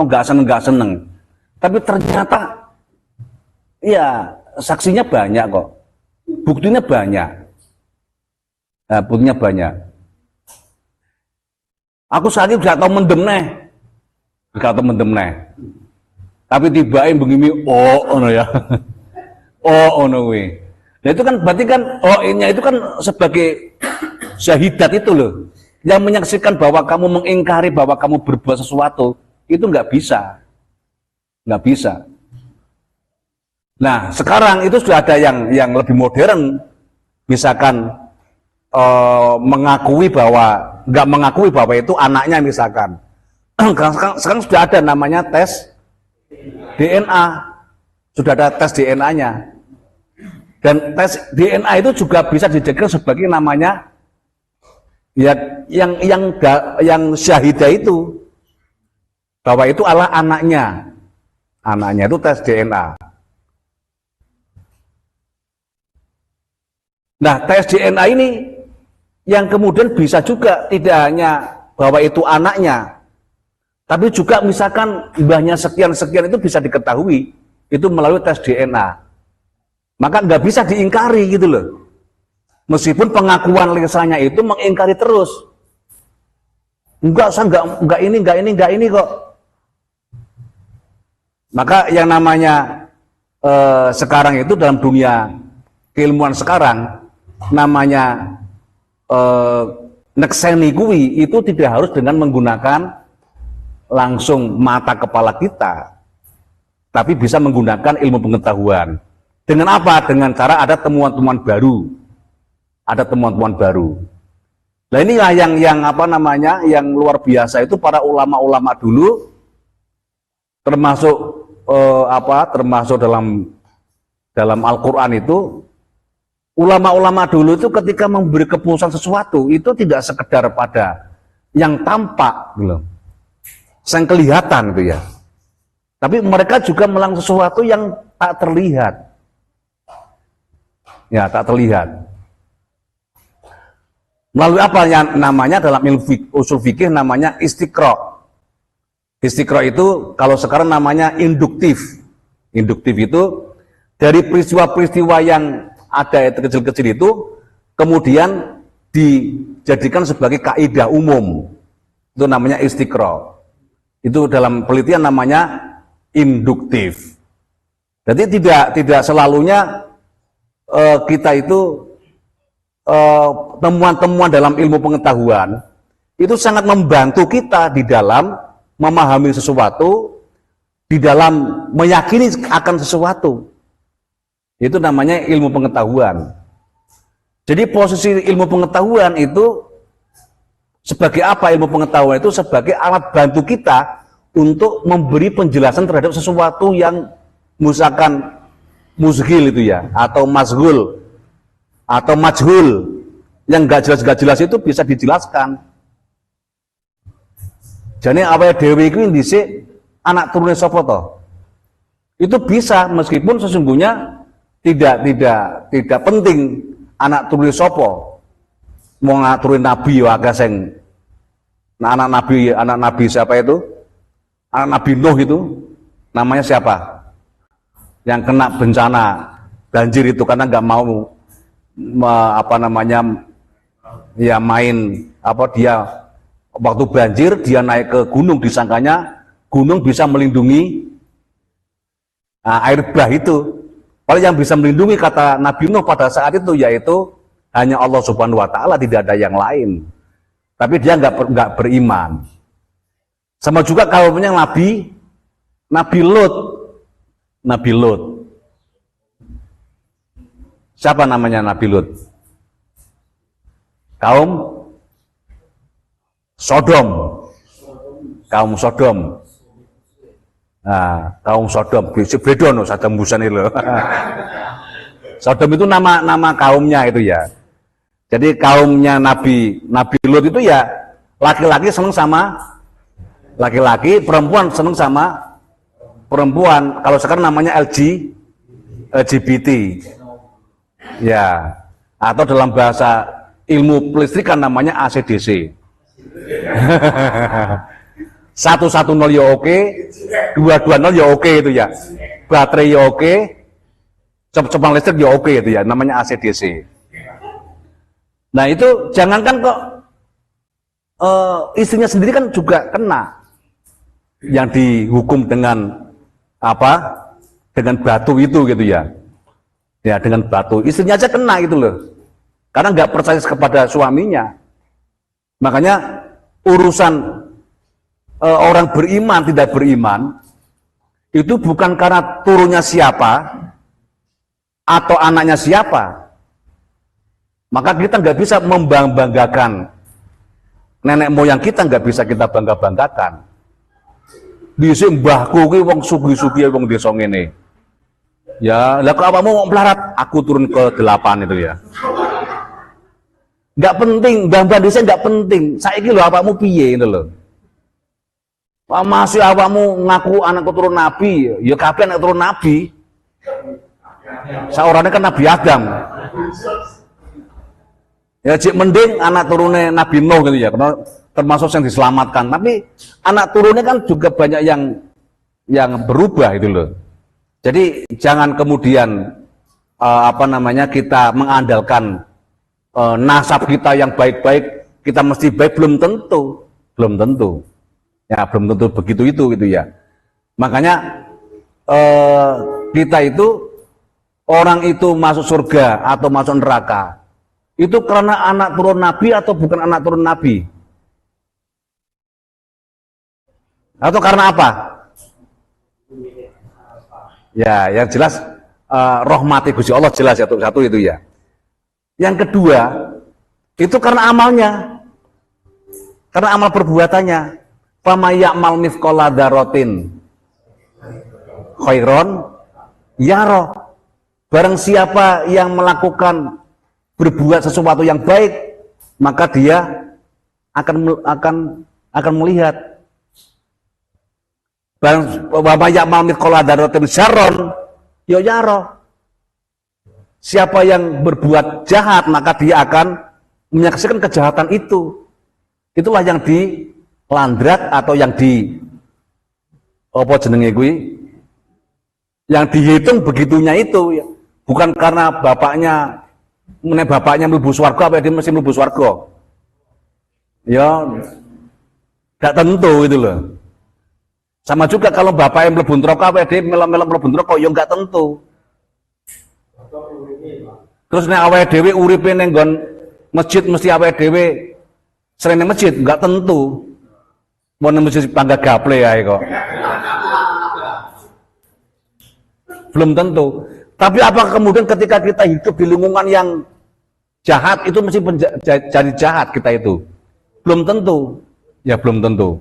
A: enggak seneng. Tapi ternyata ya saksinya banyak kok. Buktinya banyak. Nah, buktinya banyak. Aku sakit gak tau mendem neh. Tapi tibae begini ono ya. Ono we. Nah itu kan berarti kan itu kan sebagai syahidat itu loh. Yang menyaksikan bahwa kamu mengingkari bahwa kamu berbuat sesuatu itu nggak bisa. Nah, sekarang itu sudah ada yang lebih modern. Misalkan nggak mengakui bahwa itu anaknya misalkan. Sekarang sudah ada namanya tes DNA, sudah ada tes DNA-nya. Dan tes DNA itu juga bisa dijadikan sebagai namanya ya yang syahidah itu bahwa itu adalah anaknya. Anaknya itu tes DNA. Nah, tes DNA ini yang kemudian bisa juga tidak hanya bahwa itu anaknya, tapi juga misalkan mbahnya sekian-sekian itu bisa diketahui itu melalui tes DNA. Maka nggak bisa diingkari gitu loh. Meskipun pengakuan lisannya itu mengingkari terus. Enggak ini kok. Maka yang namanya sekarang itu dalam dunia keilmuan sekarang namanya nekseni kuwi itu tidak harus dengan menggunakan langsung mata kepala kita, tapi bisa menggunakan ilmu pengetahuan. Dengan apa? Dengan cara ada temuan-temuan baru. Ada temuan-temuan baru. Nah inilah yang luar biasa itu para ulama-ulama dulu termasuk dalam Al-Qur'an itu ulama-ulama dulu itu ketika memberi keputusan sesuatu itu tidak sekedar pada yang tampak gitu, yang kelihatan gitu ya. Tapi mereka juga melakukan sesuatu yang tak terlihat. Ya, tak terlihat. Melalui apa yang namanya dalam usul fikih namanya istiqra. Istiqra itu kalau sekarang namanya induktif. Induktif itu dari peristiwa-peristiwa yang ada itu kecil-kecil itu kemudian dijadikan sebagai kaidah umum. Itu namanya istiqra. Itu dalam penelitian namanya induktif. Jadi tidak selalunya kita itu temuan-temuan dalam ilmu pengetahuan itu sangat membantu kita di dalam memahami sesuatu, di dalam meyakini akan sesuatu. Itu namanya ilmu pengetahuan. Jadi posisi ilmu pengetahuan itu sebagai apa? Ilmu pengetahuan itu sebagai alat bantu kita untuk memberi penjelasan terhadap sesuatu yang misalkan musghil itu ya, atau masghul, atau majhul, yang gak jelas itu bisa dijelaskan. Jadi apa ya Dewi itu dhisik anak turunnya sapa to? Itu bisa meskipun sesungguhnya tidak penting anak turunnya sapa. Mau ngaturin nabi ya akeh sing anak nabi siapa itu? Anak Nabi Nuh itu namanya siapa? Yang kena bencana banjir itu karena nggak mau dia waktu banjir dia naik ke gunung, disangkanya gunung bisa melindungi air bah itu. Kalau yang bisa melindungi kata Nabi Nuh pada saat itu yaitu hanya Allah Subhanahu wa taala, tidak ada yang lain. Tapi dia nggak beriman. Sama juga kaumnya Nabi Lut. Siapa namanya Nabi Lut? Kaum Sodom. Nah, kaum Sodom. Beda no Saddam Hussein itu. Sodom itu nama kaumnya itu ya. Jadi kaumnya Nabi Lut itu ya laki-laki seneng sama laki-laki, perempuan seneng sama perempuan. Kalau sekarang namanya LGBT. Ya. Atau dalam bahasa ilmu pelistrikan namanya ACDC. 110 ya oke, 220 ya oke itu ya. Baterai ya oke, cep-cepan listrik ya oke itu ya, namanya ACDC. Nah itu jangankan kok istrinya sendiri kan juga kena. Yang dihukum dengan apa? Dengan batu itu gitu ya. Ya dengan batu. Istrinya aja kena gitu loh. Karena nggak percaya kepada suaminya. Makanya urusan orang beriman tidak beriman itu bukan karena turunnya siapa atau anaknya siapa. Maka kita nggak bisa membanggakan nenek moyang kita, nggak bisa kita bangga-banggakan. Dhisik mbahku kuwi wong sugih-sugih wong desa ngene. Ya, lah kok awakmu mau melarat? Aku turun ke 8 itu ya. Enggak penting, mbah-mbah desa enggak penting. Saiki lho awakmu piye ngono lho. Masih awakmu ngaku anak keturunan nabi, ya kabeh anak keturunan nabi. Saorane kan Nabi Adam. Ya cik mending anak turunnya Nabi Nuh gitu ya, karena termasuk yang diselamatkan. Tapi anak turunnya kan juga banyak yang berubah itu loh. Jadi jangan kemudian kita mengandalkan nasab kita yang baik-baik, kita mesti baik, belum tentu. Ya belum tentu begitu itu gitu ya. Makanya kita itu orang itu masuk surga atau masuk neraka itu karena anak turun nabi atau bukan anak turun nabi? Atau karena apa? Ya, yang jelas rahmati Gusti Allah jelas ya, satu itu ya. Yang kedua, itu karena amalnya. Karena amal perbuatannya. Fama ya'mal mithqala dzarratin khairon yara. Barang siapa yang melakukan berbuat sesuatu yang baik, maka dia akan melihat. Wa ya'mal mithqala dzarratin syarron ya yara. Siapa yang berbuat jahat, maka dia akan menyaksikan kejahatan itu. Itulah yang dilandrat atau yang yang dihitung begitunya itu ya. Bukan karena bapaknya Meneh bapaknya mlebu swarga apa dia mesti mlebu swarga? Ya gak tentu itu loh. Sama juga kalau bapak yang mlebu neraka apa dia melok-melok mlebu neraka ya gak tentu. Terus nek awake dhewe uripe ning nggon masjid mesti awake dhewe sering ning masjid gak tentu. Mun masjid pangga gaple ae kok. Belum tentu. Tapi apakah kemudian ketika kita hidup di lingkungan yang jahat itu mesti jadi jahat kita itu? Belum tentu. Ya belum tentu.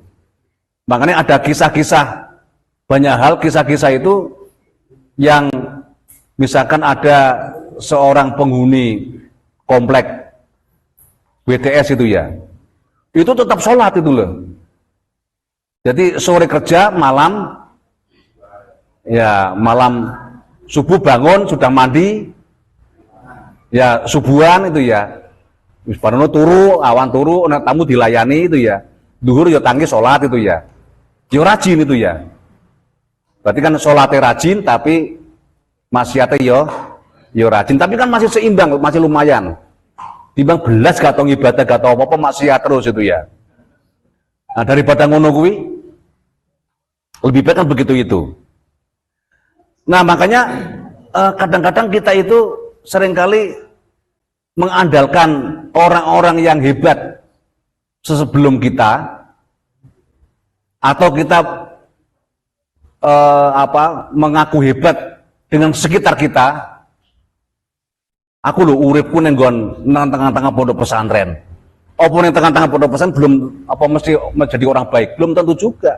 A: Makanya ada kisah-kisah, banyak hal kisah-kisah itu yang misalkan ada seorang penghuni komplek BTS itu ya, itu tetap sholat itu loh. Jadi sore kerja, malam, ya malam subuh bangun sudah mandi, ya subuhan itu ya. Wis barono turu, awan turu, ana tamu dilayani itu ya. Duhur ya tangi sholat itu ya. Ya rajin itu ya. Berarti kan sholatnya rajin tapi maksiatnya ya rajin. Tapi kan masih seimbang, masih lumayan. Timbang belas gak tau ibadah, gak tau apa-apa maksiat terus itu ya. Nah daripada ngono kuwi lebih baik kan begitu itu. Nah makanya kadang-kadang kita itu seringkali mengandalkan orang-orang yang hebat sebelum kita, atau kita mengaku hebat dengan sekitar kita. Aku lho uripku ning nggon nang tengah-tengah pondok pesantren. Apa ning tengah-tengah pondok pesantren belum apa mesti menjadi orang baik? Belum tentu juga.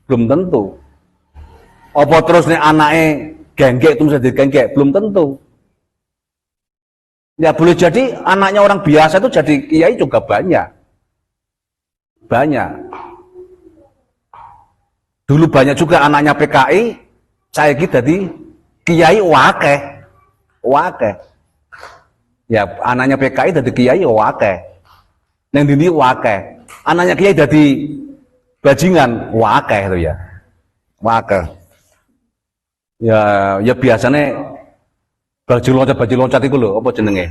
A: Belum tentu. Apa terus nih anake genggek itu mesti jadi genggek? Belum tentu. Ya boleh jadi anaknya orang biasa itu jadi kiai juga banyak. Banyak. Dulu banyak juga anaknya PKI, saya jadi kiai wakeh. Wakeh. Ya anaknya PKI jadi kiai wakeh. Neng dini wakeh. Anaknya kiai jadi bajingan wakeh itu ya. Wakeh. Ya biasanya baju loncat itu lho, apa jenenge?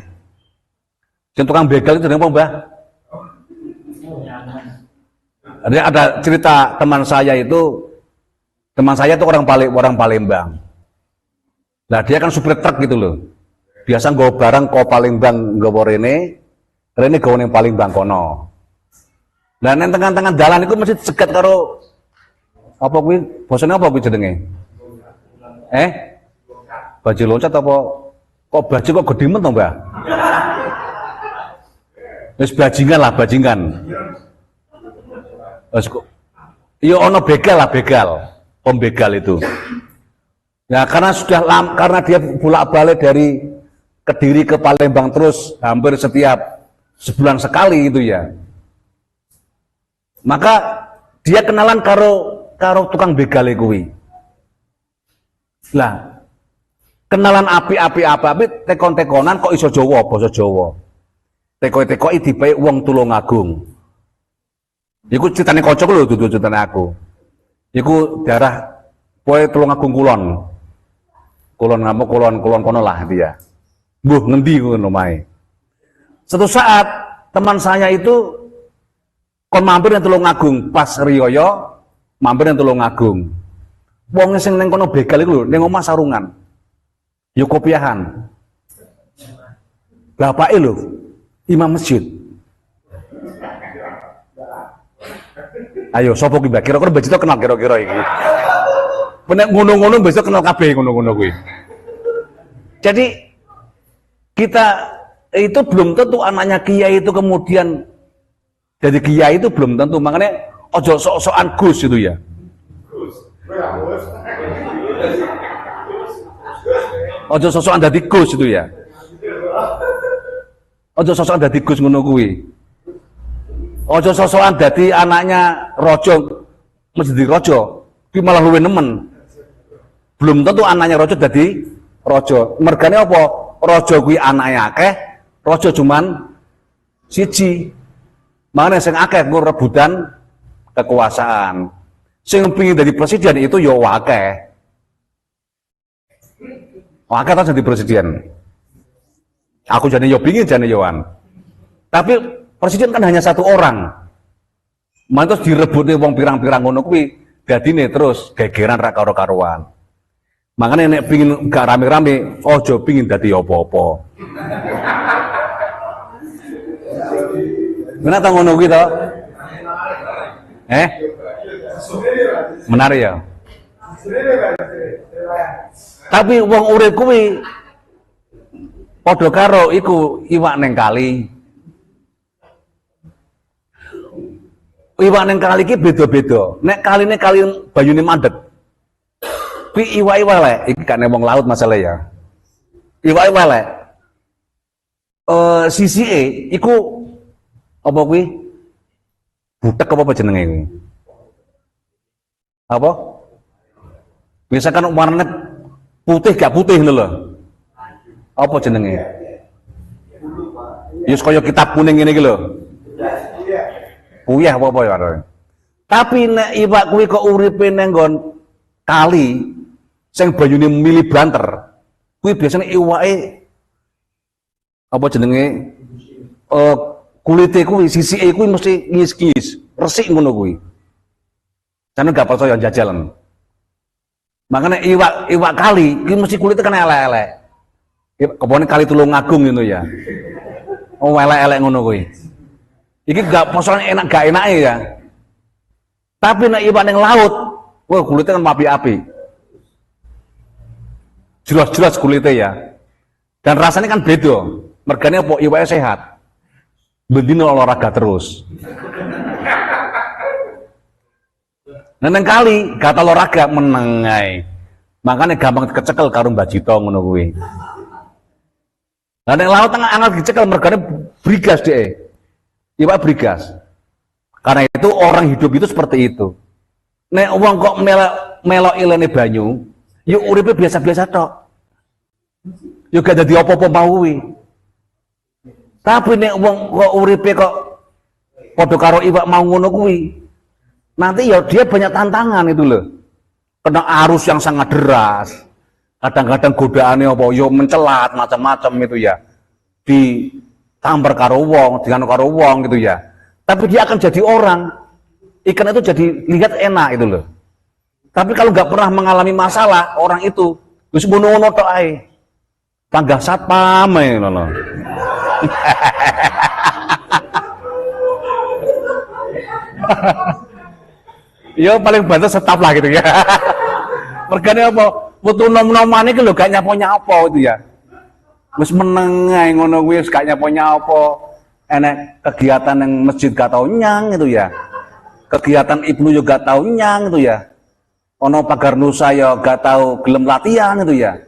A: Sing tukang begal itu jenenge apa, Mbah? Ada cerita teman saya itu orang Palembang. Nah, dia kan supir truk gitu loh. Biasa nggawa barang ke Palembang nggawa rene nggawa ning Palembang kono. Lah nang tengah-tengah dalan iku mesti cegat karo apa kuwi? Bosone apa kuwi jenenge? Baju loncat apa? Kok baju kok gede men to, Mbah? Wis bajingan lah, bajingan. Wis kok iya ono begal lah, begal. Pembegal itu. Ya karena karena dia bolak-balik dari Kediri ke Palembang terus hampir setiap sebulan sekali gitu ya. Maka dia kenalan karo tukang begal kuwi. Lah kenalan api tekon-tekonan kok iso Jawa, basa Jawa. Teko-tekoki dibae wong Tulungagung. Iku critane kancaku lho, dudu critane aku. Iku daerah poe Tulungagung Kulon. Kulon kono lah dia. Mbuh ngendi ngono mae. Suatu saat teman saya itu kon mampir nang Tulungagung pas riyaya mampir nang Tulungagung. Wong sing ning kono begal iku lho, ning omah sarungan. Ya kopiahan. Bapake lho, imam masjid. Ayo sapa ki Mbak? Kira-kira Mbak Cito kenal kira-kira iki. Nek ngono-ngono besok kenal kabeh ngono-ngono kuwi. Jadi kita itu belum tentu anaknya kiai itu kemudian jadi kiai itu belum tentu. Makanya ojo sok-sokan Gus itu ya. Ojo sok-sokan dadi Gus itu ya. Ojo sok-sokan dadi Gus ngono kuwi. Ojo sok-sokan dadi anaknya rojo mesti dadi rojo. Ki malah luwih nemen. Belum tentu anaknya rojo dadi rojo. Mergane apa? Rojo kuwi anake akeh, rojo cuman siji. Makanya sing akeh nggo rebutan kekuasaan. Sing pengin dadi presiden itu ya akeh. Akeh ta dadi presiden. Aku jane yo pingin jane yoan. Tapi presiden kan hanya satu orang. Mantus direbuti wong pirang-pirang ngono kuwi, dadine terus gegeran ra karo-karuan. Makanya nek pingin gak rame-rame, ojo pingin dadi apa-apa. Kenapa ngono kuwi to? Menarik ya. Tapi wong urip kuwi padha karo iku iwak ning kali. Iwak ning kali iki beda-beda. Nek kaline kali banyune mandhet. Kuwi iwake welek, iki kan wong laut masalah ya. Iwake welek. Sisike iku apa kuwi? Butek apa jenenge kuwi? Apa? Misalkan warnanya putih gak putih lho. Apa jenenge? Yus kaya kitab kuning ngene iki lho. Puyah apa ya. Tapi nek iwak kuwi kok uripe nang nggon kali sing banyune mili banter, kuwi biasanya iwake apa jenenge? Kulite kuwi sisike kuwi mesti ngis-ngis, resik ngono kuwi. Jane gak percaya jajalan. Makanya iwak kali kuwi mesti kulite kan elek-elek. Kepone kali Tulungagung ngono ya. Oh elek-elek ngono kuwi. Iki gak persoalan enak gak enake ya. Tapi nek iwak ning laut, wah kulite kan api-api. Jelas-jelas kulite ya. Dan rasanya kan beda. Mergane apa iwake sehat. Bendino olahraga terus. Neneng kali gak olahraga menengai. Makanya gampang kecekel karo Mbak Jito ngono kuwi. Lah nek laut tengah angel dicekel mergane brigas dhek. Iwak brigas. Karena itu orang hidup itu seperti itu. Nek wong kok melok ilene banyu, yo uripe biasa-biasa tok. Yo gak dadi apa-apa mau kuwi. Tapi nek wong kok uripe kok padha karo iwak mau ngono kuwi, nanti ya dia banyak tantangan itu loh. Kena arus yang sangat deras. Kadang-kadang godaane apa yo mencelat macam-macam itu ya. Ditamper karo wong, dengan karo wong gitu ya. Tapi dia akan jadi orang. Ikan itu jadi lihat enak itu loh. Tapi kalau nggak pernah mengalami masalah, orang itu wis ngono-ngono tok ae. Panggah satpam ae ngono. Ya paling banter setap lah gitu ya. Mergane apa? Putu nom-nomane iki lho gak nyapo-nyapo itu ya. Wis meneng ae ngono kuwi wis gak nyapo-nyapo. Enek kegiatan yang masjid gak tau nyang itu ya. Kegiatan Ibnu juga gak tau nyang itu ya. Ono pagar nusa ya gak tau gelem latihan itu ya.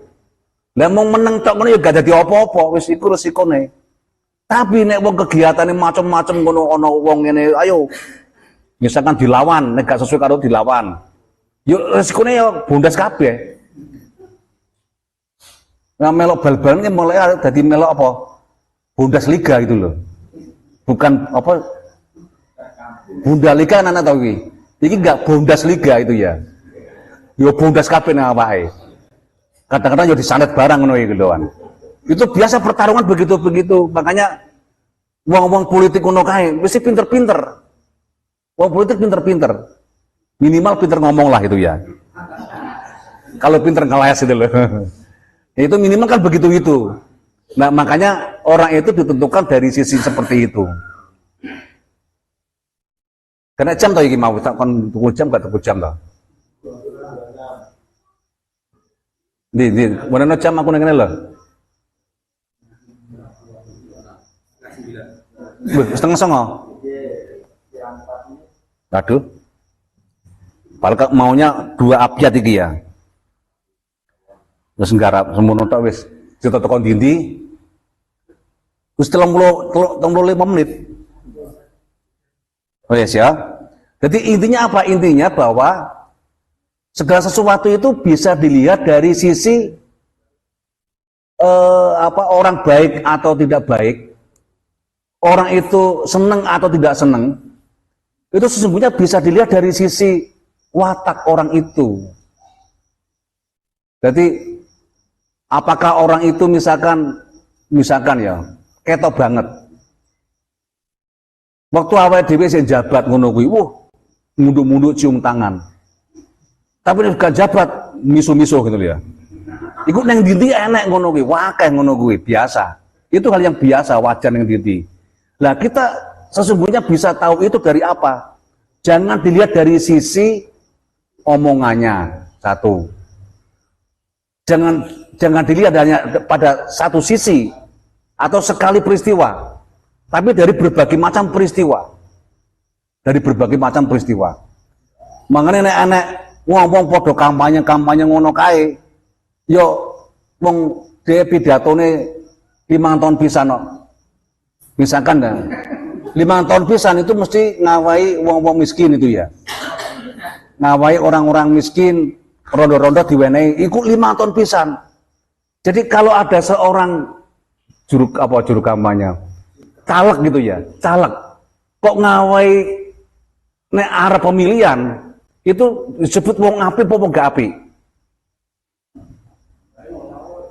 A: Lah mung meneng tok ngono ya gak dadi apa-apa, wis iku resikone. Tapi nek wong kegiatane macam-macam ngono ana wong ngene, ayo misalkan dilawan, nek gak sesuai karo dilawan. Yo resikone ya bondas kabeh. Nah melok bal-balan mulai dadi melok apa? Bondas liga gitu loh. Bukan apa? Bundaliga anak tau iki. Iki enggak bondas liga itu ya. Yo bondas kabeh nang awake. Kadang-kadang yo disandet barang ngono iki lho. Itu biasa pertarungan begitu-begitu. Makanya wong-wong politik ngono kae mesti pinter-pinter. Wong politik pinter-pinter. Minimal pinter ngomong lah itu ya. Kalau pinter ngelayas itu loh. Itu minimal kan begitu itu. Nah makanya orang itu ditentukan dari sisi seperti itu. Karena jam tau iki mau tak kon tuku jam gak tuku jam tau. Di mana jam aku ngene lho. Setengah songo. Aduh. Padahal maunya 2 abjad iki ya. Wis nggarap semono tok wis. Kita tekan dindi. Wis 35 menit. Oh yes ya. Jadi intinya apa? Intinya bahwa segala sesuatu itu bisa dilihat dari sisi orang baik atau tidak baik. Orang itu senang atau tidak senang. Itu sesungguhnya bisa dilihat dari sisi watak orang itu. Jadi apakah orang itu misalkan misalkan ya, ketok banget. Waktu awake dhewe sing jabat ngono kuwi, munduk-munduk cium tangan. Tapi nek gak jabat miso-miso gitu ya. Iku nang ndi enek ngono kuwi, wakeh ngono kuwi, biasa. Itu hal yang biasa, wajar nang ndi. Lah kita sesungguhnya bisa tahu itu dari apa? Jangan dilihat dari sisi omongannya, satu. Jangan dilihat hanya pada satu sisi atau sekali peristiwa. Tapi dari berbagai macam peristiwa. Dari berbagai macam peristiwa. Makanya nek wong padha kampanye ngono kae. Yo wong dhewe pidatone 5 tahun pisan kok. Misalkan 5 tahun pisan itu mesti ngawahi wong-wong miskin itu ya. Ngawahi orang-orang miskin, rondo-rondo diwenehi iku 5 tahun pisan. Jadi kalau ada seorang juru kampanye caleg gitu ya, caleg kok ngawai nek arep pemilihan itu disebut wong apik apa gak apik.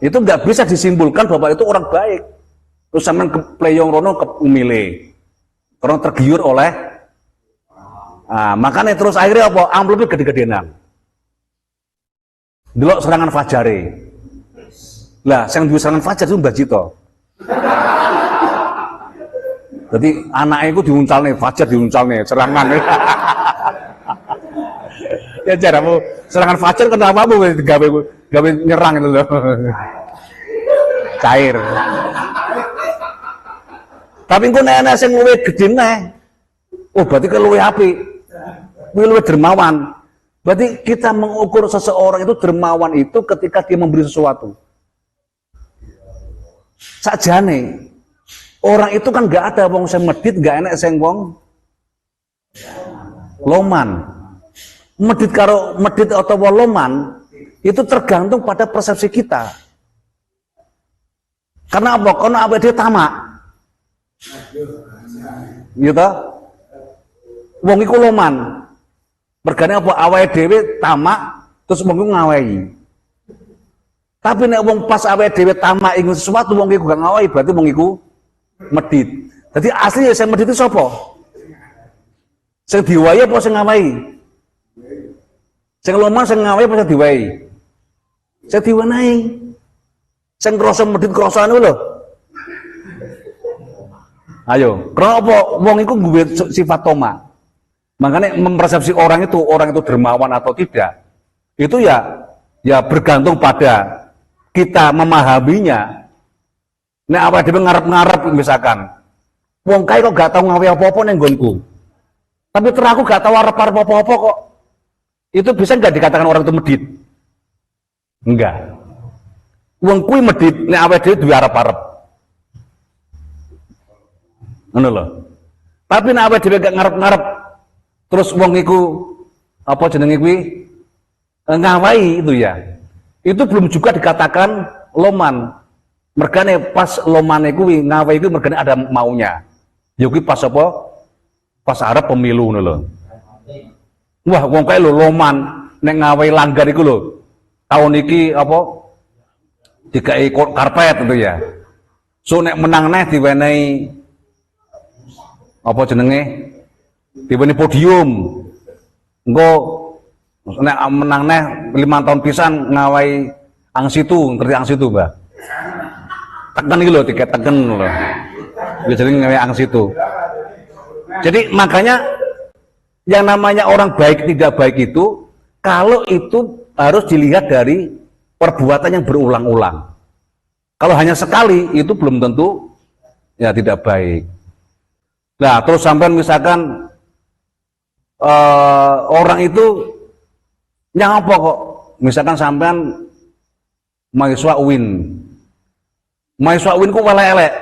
A: Itu nggak bisa disimpulkan bahwa itu orang baik. Terus sampean kepleyong rono kepemilih. Karena tergiur oleh makanya terus akhirnya apa? Amplopnya gede-gedenan. Delok serangan Fajare. Lah, sing duwe serangan Fajar itu Mbah Jito. Jadi anaknya itu diuncalnya, Fajar diuncalnya, serangan. Ya caramu, serangan Fajar kenapa mu gawe nyerang itu loh. Cair. Tapi engko nek sing luwih gedhe neh. Oh, berarti kan luwih apik. Kuwi luwih dermawan. Berarti kita mengukur seseorang itu dermawan itu ketika dia memberi sesuatu. Sakjane orang itu kan gak ada wong sing medit, gak enek sing wong loman. Medit atau loman itu tergantung pada persepsi kita. Karena apa? Karena apa dia tamak. Gitu. Wong iku loman. Mergane apa awake dhewe tamak terus wong iku ngawehi. Tapi nek wong pas awake dhewe tamak ingin sesuatu wong iku gak ngawehi berarti wong iku medit. Jadi asli sing medit itu sapa? Sing diwahi apa sing ngawehi? Sing loman sing ngawehi apa sing diwahi? Sing diwenehi. Sing krasa medit krasane lho. Ayo, kenapa apa wong iku duwe sifat toma? Makanya mempersepsi orang itu dermawan atau tidak, itu ya bergantung pada kita memahaminya. Nek apa dhewe ngarep-ngarep misalkan, wong kae kok gak tau ngawe apa-apa ning nggonku. Tapi teraku gak tau arep-arep apa-apa kok. Itu bisa enggak dikatakan orang itu medit? Enggak. Wong kuwi medit nek awake dhewe duwe arep-arep. Ngono lho. Tapi nek awake dhewe gak ngarep-ngarep terus wong iku apa jenenge kuwi ngawahi itu ya. Itu belum juga dikatakan loman. Mergane pas lomane kuwi ngawahi kuwi mergane ada maunya. Ya kuwi pas apa? Pas arep pemilu ngono lho. Wah, wong kae lho loman nek ngawahi langgar iku lho. Tahun iki apa? Dikai karpet itu ya. So nek menang neh diwenehi apa jenenge? Diwenehi podium. Engko nek menang neh 5 tahun pisan ngawahi angsitu, ngerti angsitu, Mbak? Teken iki lho, tiket teken lho. Ya jadi ngawahi angsitu. Jadi makanya yang namanya orang baik tidak baik itu kalau itu harus dilihat dari perbuatan yang berulang-ulang. Kalau hanya sekali itu belum tentu ya tidak baik. Nah, terus sampai misalkan orang itu yang apa kok? Misalkan sampean mahasiswa UIN. Mahasiswa UIN ku elek-elek.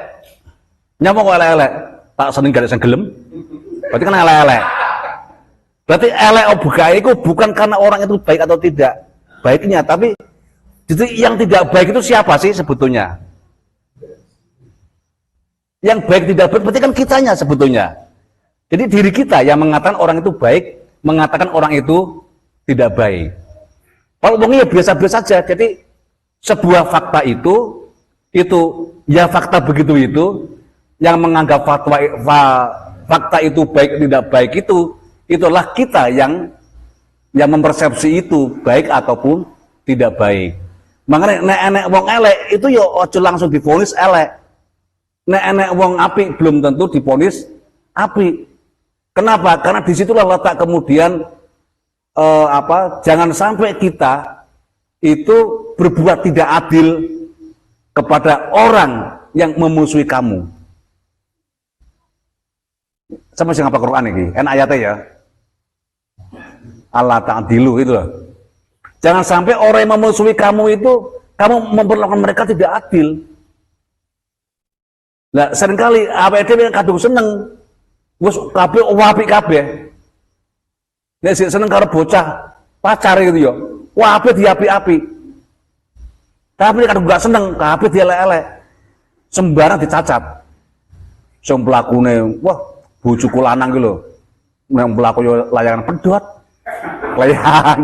A: Nyapa kok elek-elek? Tak seneng gak sing gelem. Berarti kan elek-elek. Berarti elek obugae iku bukan karena orang itu baik atau tidak baiknya, tapi jadi yang tidak baik itu siapa sih sebetulnya? Yang baik tidak baik berarti kan kitanya sebetulnya. Jadi diri kita yang mengatakan orang itu baik, mengatakan orang itu tidak baik. Kalau ngomongnya biasa-biasa saja, jadi sebuah fakta itu itu ya fakta begitu itu, yang menganggap fakta itu baik tidak baik itulah kita yang mempersepsi itu baik ataupun tidak baik. Makanya nek enek wong elek itu ya ojo langsung divonis elek. Nek enek wong apik belum tentu divonis apik. Kenapa? Karena disitulah letak kemudian jangan sampai kita itu berbuat tidak adil kepada orang yang memusuhi kamu. Sama sing apa Quran ini? Enak ayatnya ya. Allah ta'dilu itu loh. Jangan sampai orang yang memusuhi kamu itu kamu memperlakukan mereka tidak adil. Nah, seringkali awake dhewe kadung seneng wis kabeh apik kabeh. Nek sik seneng karo bocah pacar gitu ya. Wah, apik diapi-api. Tapi kadung gak seneng, kabeh dielek-elek. Sembarang dicacat. Sing pelakune, wah, bojoku lanang ki lho. Nek pelaku yo layangan pedhot. Layang.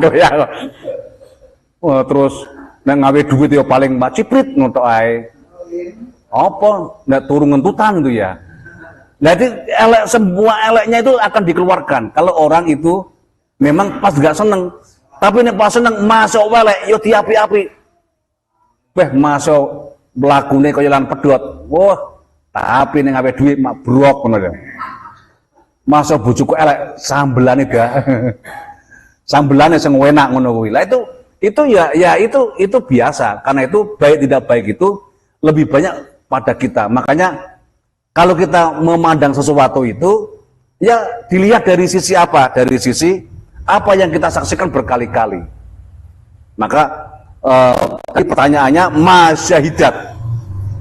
A: Wah, terus nek ngawe duit ya paling maciprit ngono ae. Apa? Nek turu ngentutan itu ya. Jadi semua eleknya itu akan dikeluarkan kalau orang itu memang pas gak seneng. Tapi nek pas seneng masuk welek yo diapi-api. Weh masuk mlakune kaya lan pedhot. Wah, tapi nek ngawe duit mak brok ngono lho. Masuk bojoku elek sambelane dah. Sambelane sing enak ngono kuwi. Lah itu itu biasa. Karena itu baik tidak baik itu lebih banyak pada kita. Makanya kalau kita memandang sesuatu itu ya dilihat dari sisi apa? Dari sisi apa yang kita saksikan berkali-kali. Maka pertanyaannya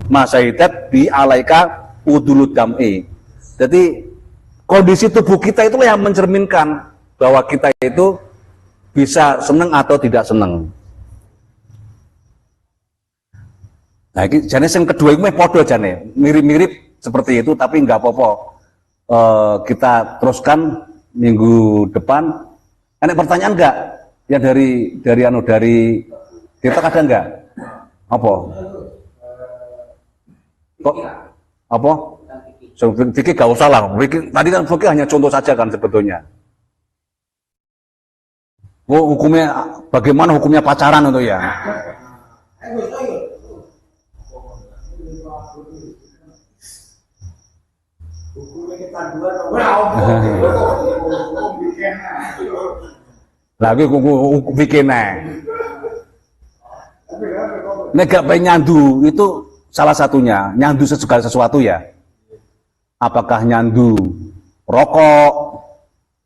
A: masyahidat bi alaika udulud dam'i. Jadi kondisi tubuh kita itu yang mencerminkan bahwa kita itu bisa senang atau tidak senang. Nah, ini jenis yang kedua itu podo jane, mirip-mirip seperti itu, tapi nggak apa-apa. Kita teruskan minggu depan. Ada pertanyaan nggak? Ya dari kita ada nggak? Apa? Kok? Apa? So, fikih gak usah lah. Tadi kan fikih hanya contoh saja kan sebetulnya. Oh, hukumnya bagaimana hukumnya pacaran itu ya? Lagi hukum bikin nek gak pengen nyandu itu salah satunya, nyandu segala sesuatu ya. Apakah nyandu rokok,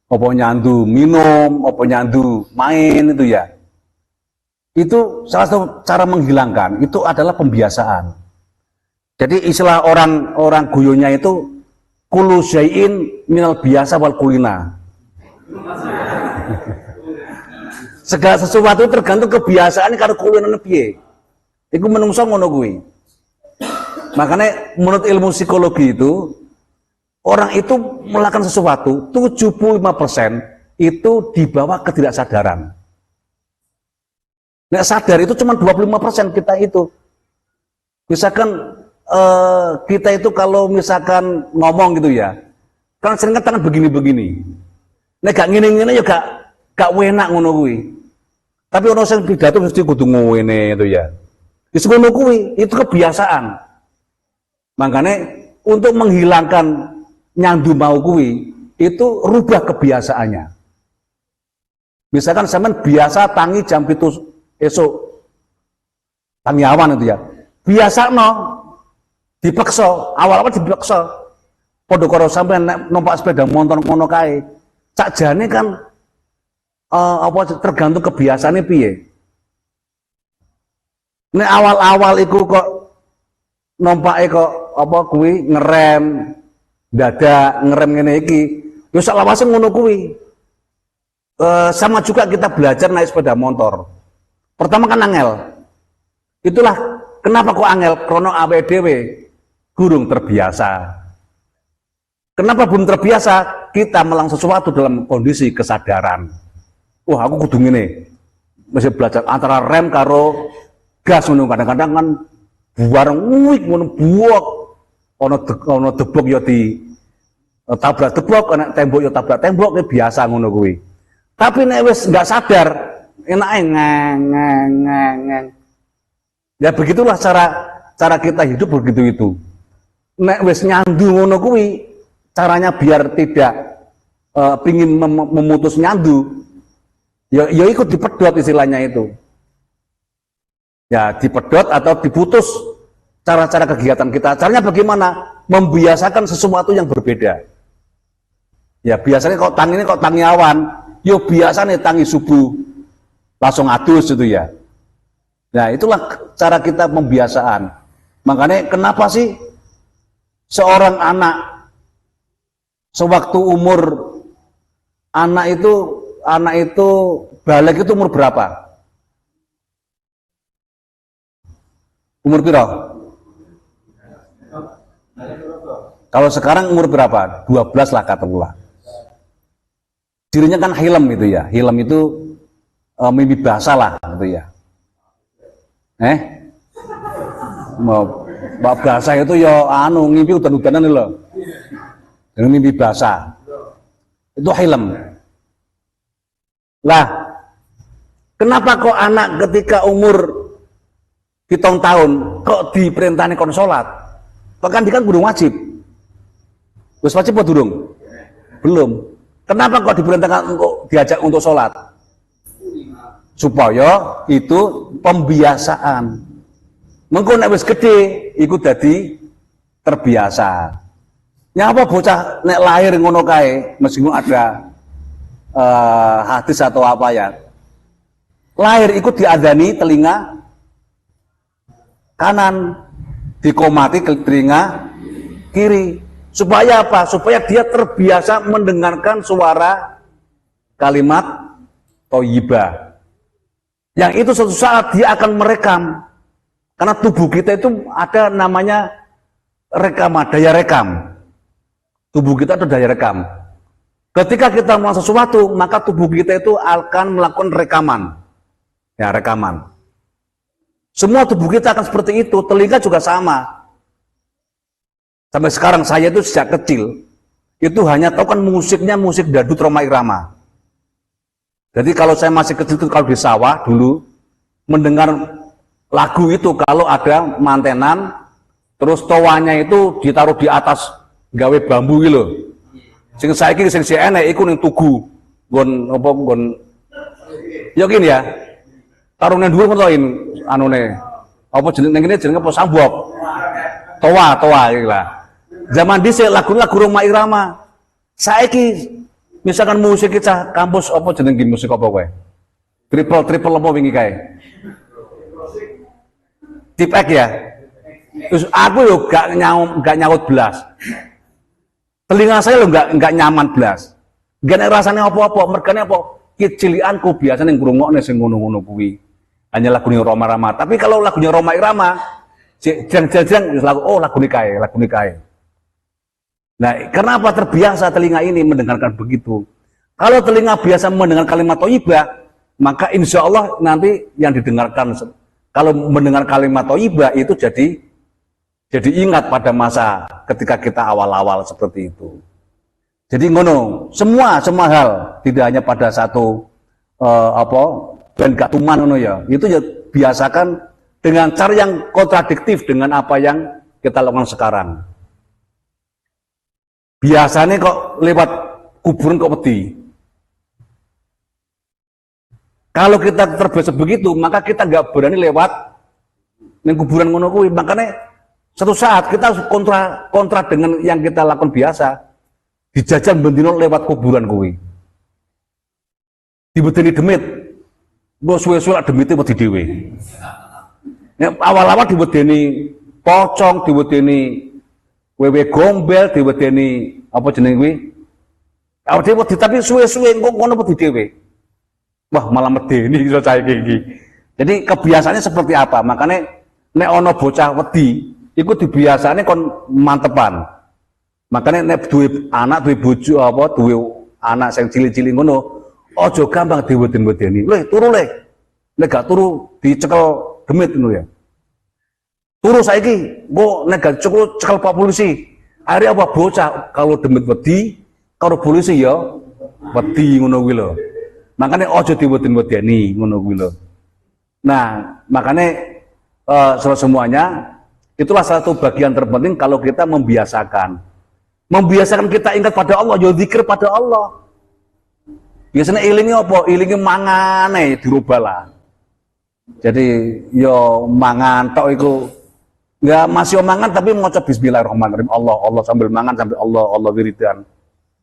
A: apa nyandu minum, apa nyandu main itu ya. Itu salah satu cara menghilangkan, itu adalah pembiasaan. Jadi istilah orang guyonya itu kullu syai'in minal biasa wal kulina. Segala sesuatu tergantung kebiasaan karo kulinane piye. Iku menungso ngono kuwi. Makanya menurut ilmu psikologi itu orang itu melakukan sesuatu 75% itu dibawa ketidaksadaran. Nek sadar itu cuma 25% kita itu. Misalkan kita itu kalau misalkan ngomong gitu ya, kan sering tangan begini-begini. Nek gak ngene-ngene ya gak enak ngono kuwi. Tapi orang sing pidato mesti kudu ngene itu ya. Wis ngono kuwi, itu kebiasaan. Makanya untuk menghilangkan nyandu mau kuwi itu rubah kebiasaannya. Misalkan sampean biasa tangi jam 7 esok tangi awan itu ya. Biasa no dipaksa, awal-awal dipaksa. Padha karo sampean numpak sepeda motor ngono kae. Sakjane kan tergantung kebiasaane piye. Nek awal-awal iku kok nompake kok kuwi ngerem dadak ngerem ngene iki ya saklawase ngono kuwi. Sama juga kita belajar naik sepeda motor. Pertama kan angel. Itulah kenapa kok angel, krono awake dhewe gurung terbiasa. Kenapa belum terbiasa? Kita melakukan sesuatu dalam kondisi kesadaran. Wah, aku kudu ngene. Masih belajar antara rem karo gas ngono, kadang-kadang kan buar nguwik ngono buok. Ono debok ya di tabrak debok, ana tembok ya tabrak tembok, biasa ngono kuwi. Tapi nek wis enggak sadar, enake ngeng. Ya begitulah cara kita hidup begitu itu. Nek wis nyandu ngono kuwi, caranya biar tidak pingin memutus nyandu, ya ikut dipedot istilahnya itu. Ya dipedot atau diputus cara-cara kegiatan kita. Caranya bagaimana? Membiasakan sesuatu yang berbeda. Ya biasanya kok tangi awan, yo biasanya tangi subuh langsung adus itu ya. Nah itulah cara kita pembiasaan. Makanya kenapa sih seorang anak sewaktu umur anak itu balik itu umur berapa? Umur piro? Kalau sekarang umur berapa? 12 lah katakanlah. Cirinya kan hilem itu ya. Hilem itu mimpi basah lah gitu ya. Mau basah itu ya ngimpi udan-udanan loh. Dengan mimpi basah. Itu hilem. Lah, kenapa kok anak ketika umur 7 tahun kok diperintahkan kon salat? Bahkan dia kan belum wajib. Wis wajib apa durung? Belum. Kenapa kok diperintahkan untuk diajak untuk sholat? Supaya itu pembiasaan. Mengko nek wis gede iku dadi terbiasa. Nyapa bocah nek lahir ngono kae, meskipun ada hadis atau apa ya. Lahir ikut diadzani telinga kanan, dikomati ke telinga kiri. Supaya apa? Supaya dia terbiasa mendengarkan suara kalimat thayyibah. Yang itu suatu saat dia akan merekam. Karena tubuh kita itu ada namanya rekaman, daya rekam. Tubuh kita ada daya rekam. Ketika kita melakukan sesuatu, maka tubuh kita itu akan melakukan rekaman. Ya, rekaman. Semua tubuh kita akan seperti itu, telinga juga sama. Sampai sekarang saya itu sejak kecil itu hanya tahu kan musiknya musik dangdut Rhoma Irama. Jadi kalau saya masih kecil itu kalau di sawah dulu mendengar lagu itu kalau ada mantenan terus toanya itu ditaruh di atas gawe bambu gitu. Sing saiki sing enek iku ning tugu. Nggon ya gini ya. Tarune dhuwur ngono anune. Apa jenenge ngene jenenge apa sambok. Toa iki lah. Zaman dhisik lagu-lagu Rhoma Irama. Saiki misalkan musik kita kampus apa jenenge musik apa kowe? Triple apa wingi kae? Tip X ya. Terus aku yo gak nyaut belas. Telinga saya lo gak nyaman belas. Gak nek rasane apa-apa, mergane apa? Kecilianku biasane ngrungokne sing ngono-ngono kuwi. Hanya lagunya Rhoma Irama. Tapi kalau lagunya Rhoma Irama jeng-jeng lagu ini kae. Nah, kenapa terbiasa telinga ini mendengarkan begitu? Kalau telinga biasa mendengar kalimat thayyibah, maka insya Allah nanti yang didengarkan kalau mendengar kalimat thayyibah itu jadi ingat pada masa ketika kita awal-awal seperti itu. Jadi ngono, semua hal tidak hanya pada satu ben gak tuman ngono ya. Itu ya biasakan dengan cara yang kontradiktif dengan apa yang kita lakukan sekarang. Biasanya kok lewat kuburan kok wedi. Kalau kita terbiasa begitu, maka kita nggak berani lewat kuburan ngono kuwi. Makanya satu saat kita harus kontra dengan yang kita lakukan biasa. Dijajan bendino lewat kuburan kuwi. Dibedeni demit. Mbok suwe-suwe lak demite wedi dhewe. Nek awal-awal diwedeni pocong, diwedeni wewe gombel, diwedeni apa jeneng kuwi? Awak dhewe wedi tapi suwe-suwe ngono wedi dhewe. Wah, malah medeni iso saiki iki. Jadi kebiasaannya seperti apa? Makanya nek ana bocah wedi, iku dibiasane kon mantepan. Makanya nek duwe anak, duwe bojo apa, duwe anak sing cilik-cilik ngono, aja gampang diweden-wedeni. Leh, turu leh. Nek gak turu dicekel demit ngono ya. Turu saiki, kok nek cukup cekal Pak polisi. Akhirnya apa bocah kalau demit wedi, karo polisi ya wedi ngono kuwi lho. Makane aja diweden-wedeni ngono kuwi lho. Nah, makanya semuanya itulah satu bagian terpenting kalau kita membiasakan. Membiasakan kita ingat pada Allah, ya zikir pada Allah. Biasanya ilingi apa? Ilingi mangane dirubah lah. Jadi yo mangan tok iku nggak masih mangan tapi maca bismillahirrahmanirrahim. Allah sambil mangan sambil Allah wiridan.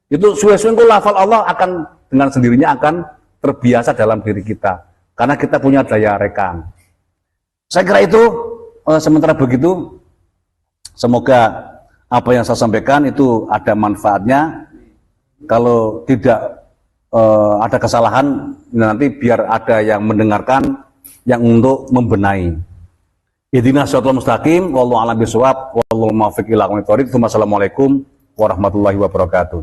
A: Itu suwe-suwe engko lafal Allah akan dengan sendirinya akan terbiasa dalam diri kita karena kita punya daya rekam. Saya kira itu sementara begitu semoga apa yang saya sampaikan itu ada manfaatnya. Kalau tidak ada kesalahan nanti biar ada yang mendengarkan yang untuk membenahi. Ihdinas siratal mustaqim, wallahu a'lam bishawab, wallahu muwaffiq ila aqwamit thoriq. Assalamualaikum warahmatullahi wabarakatuh.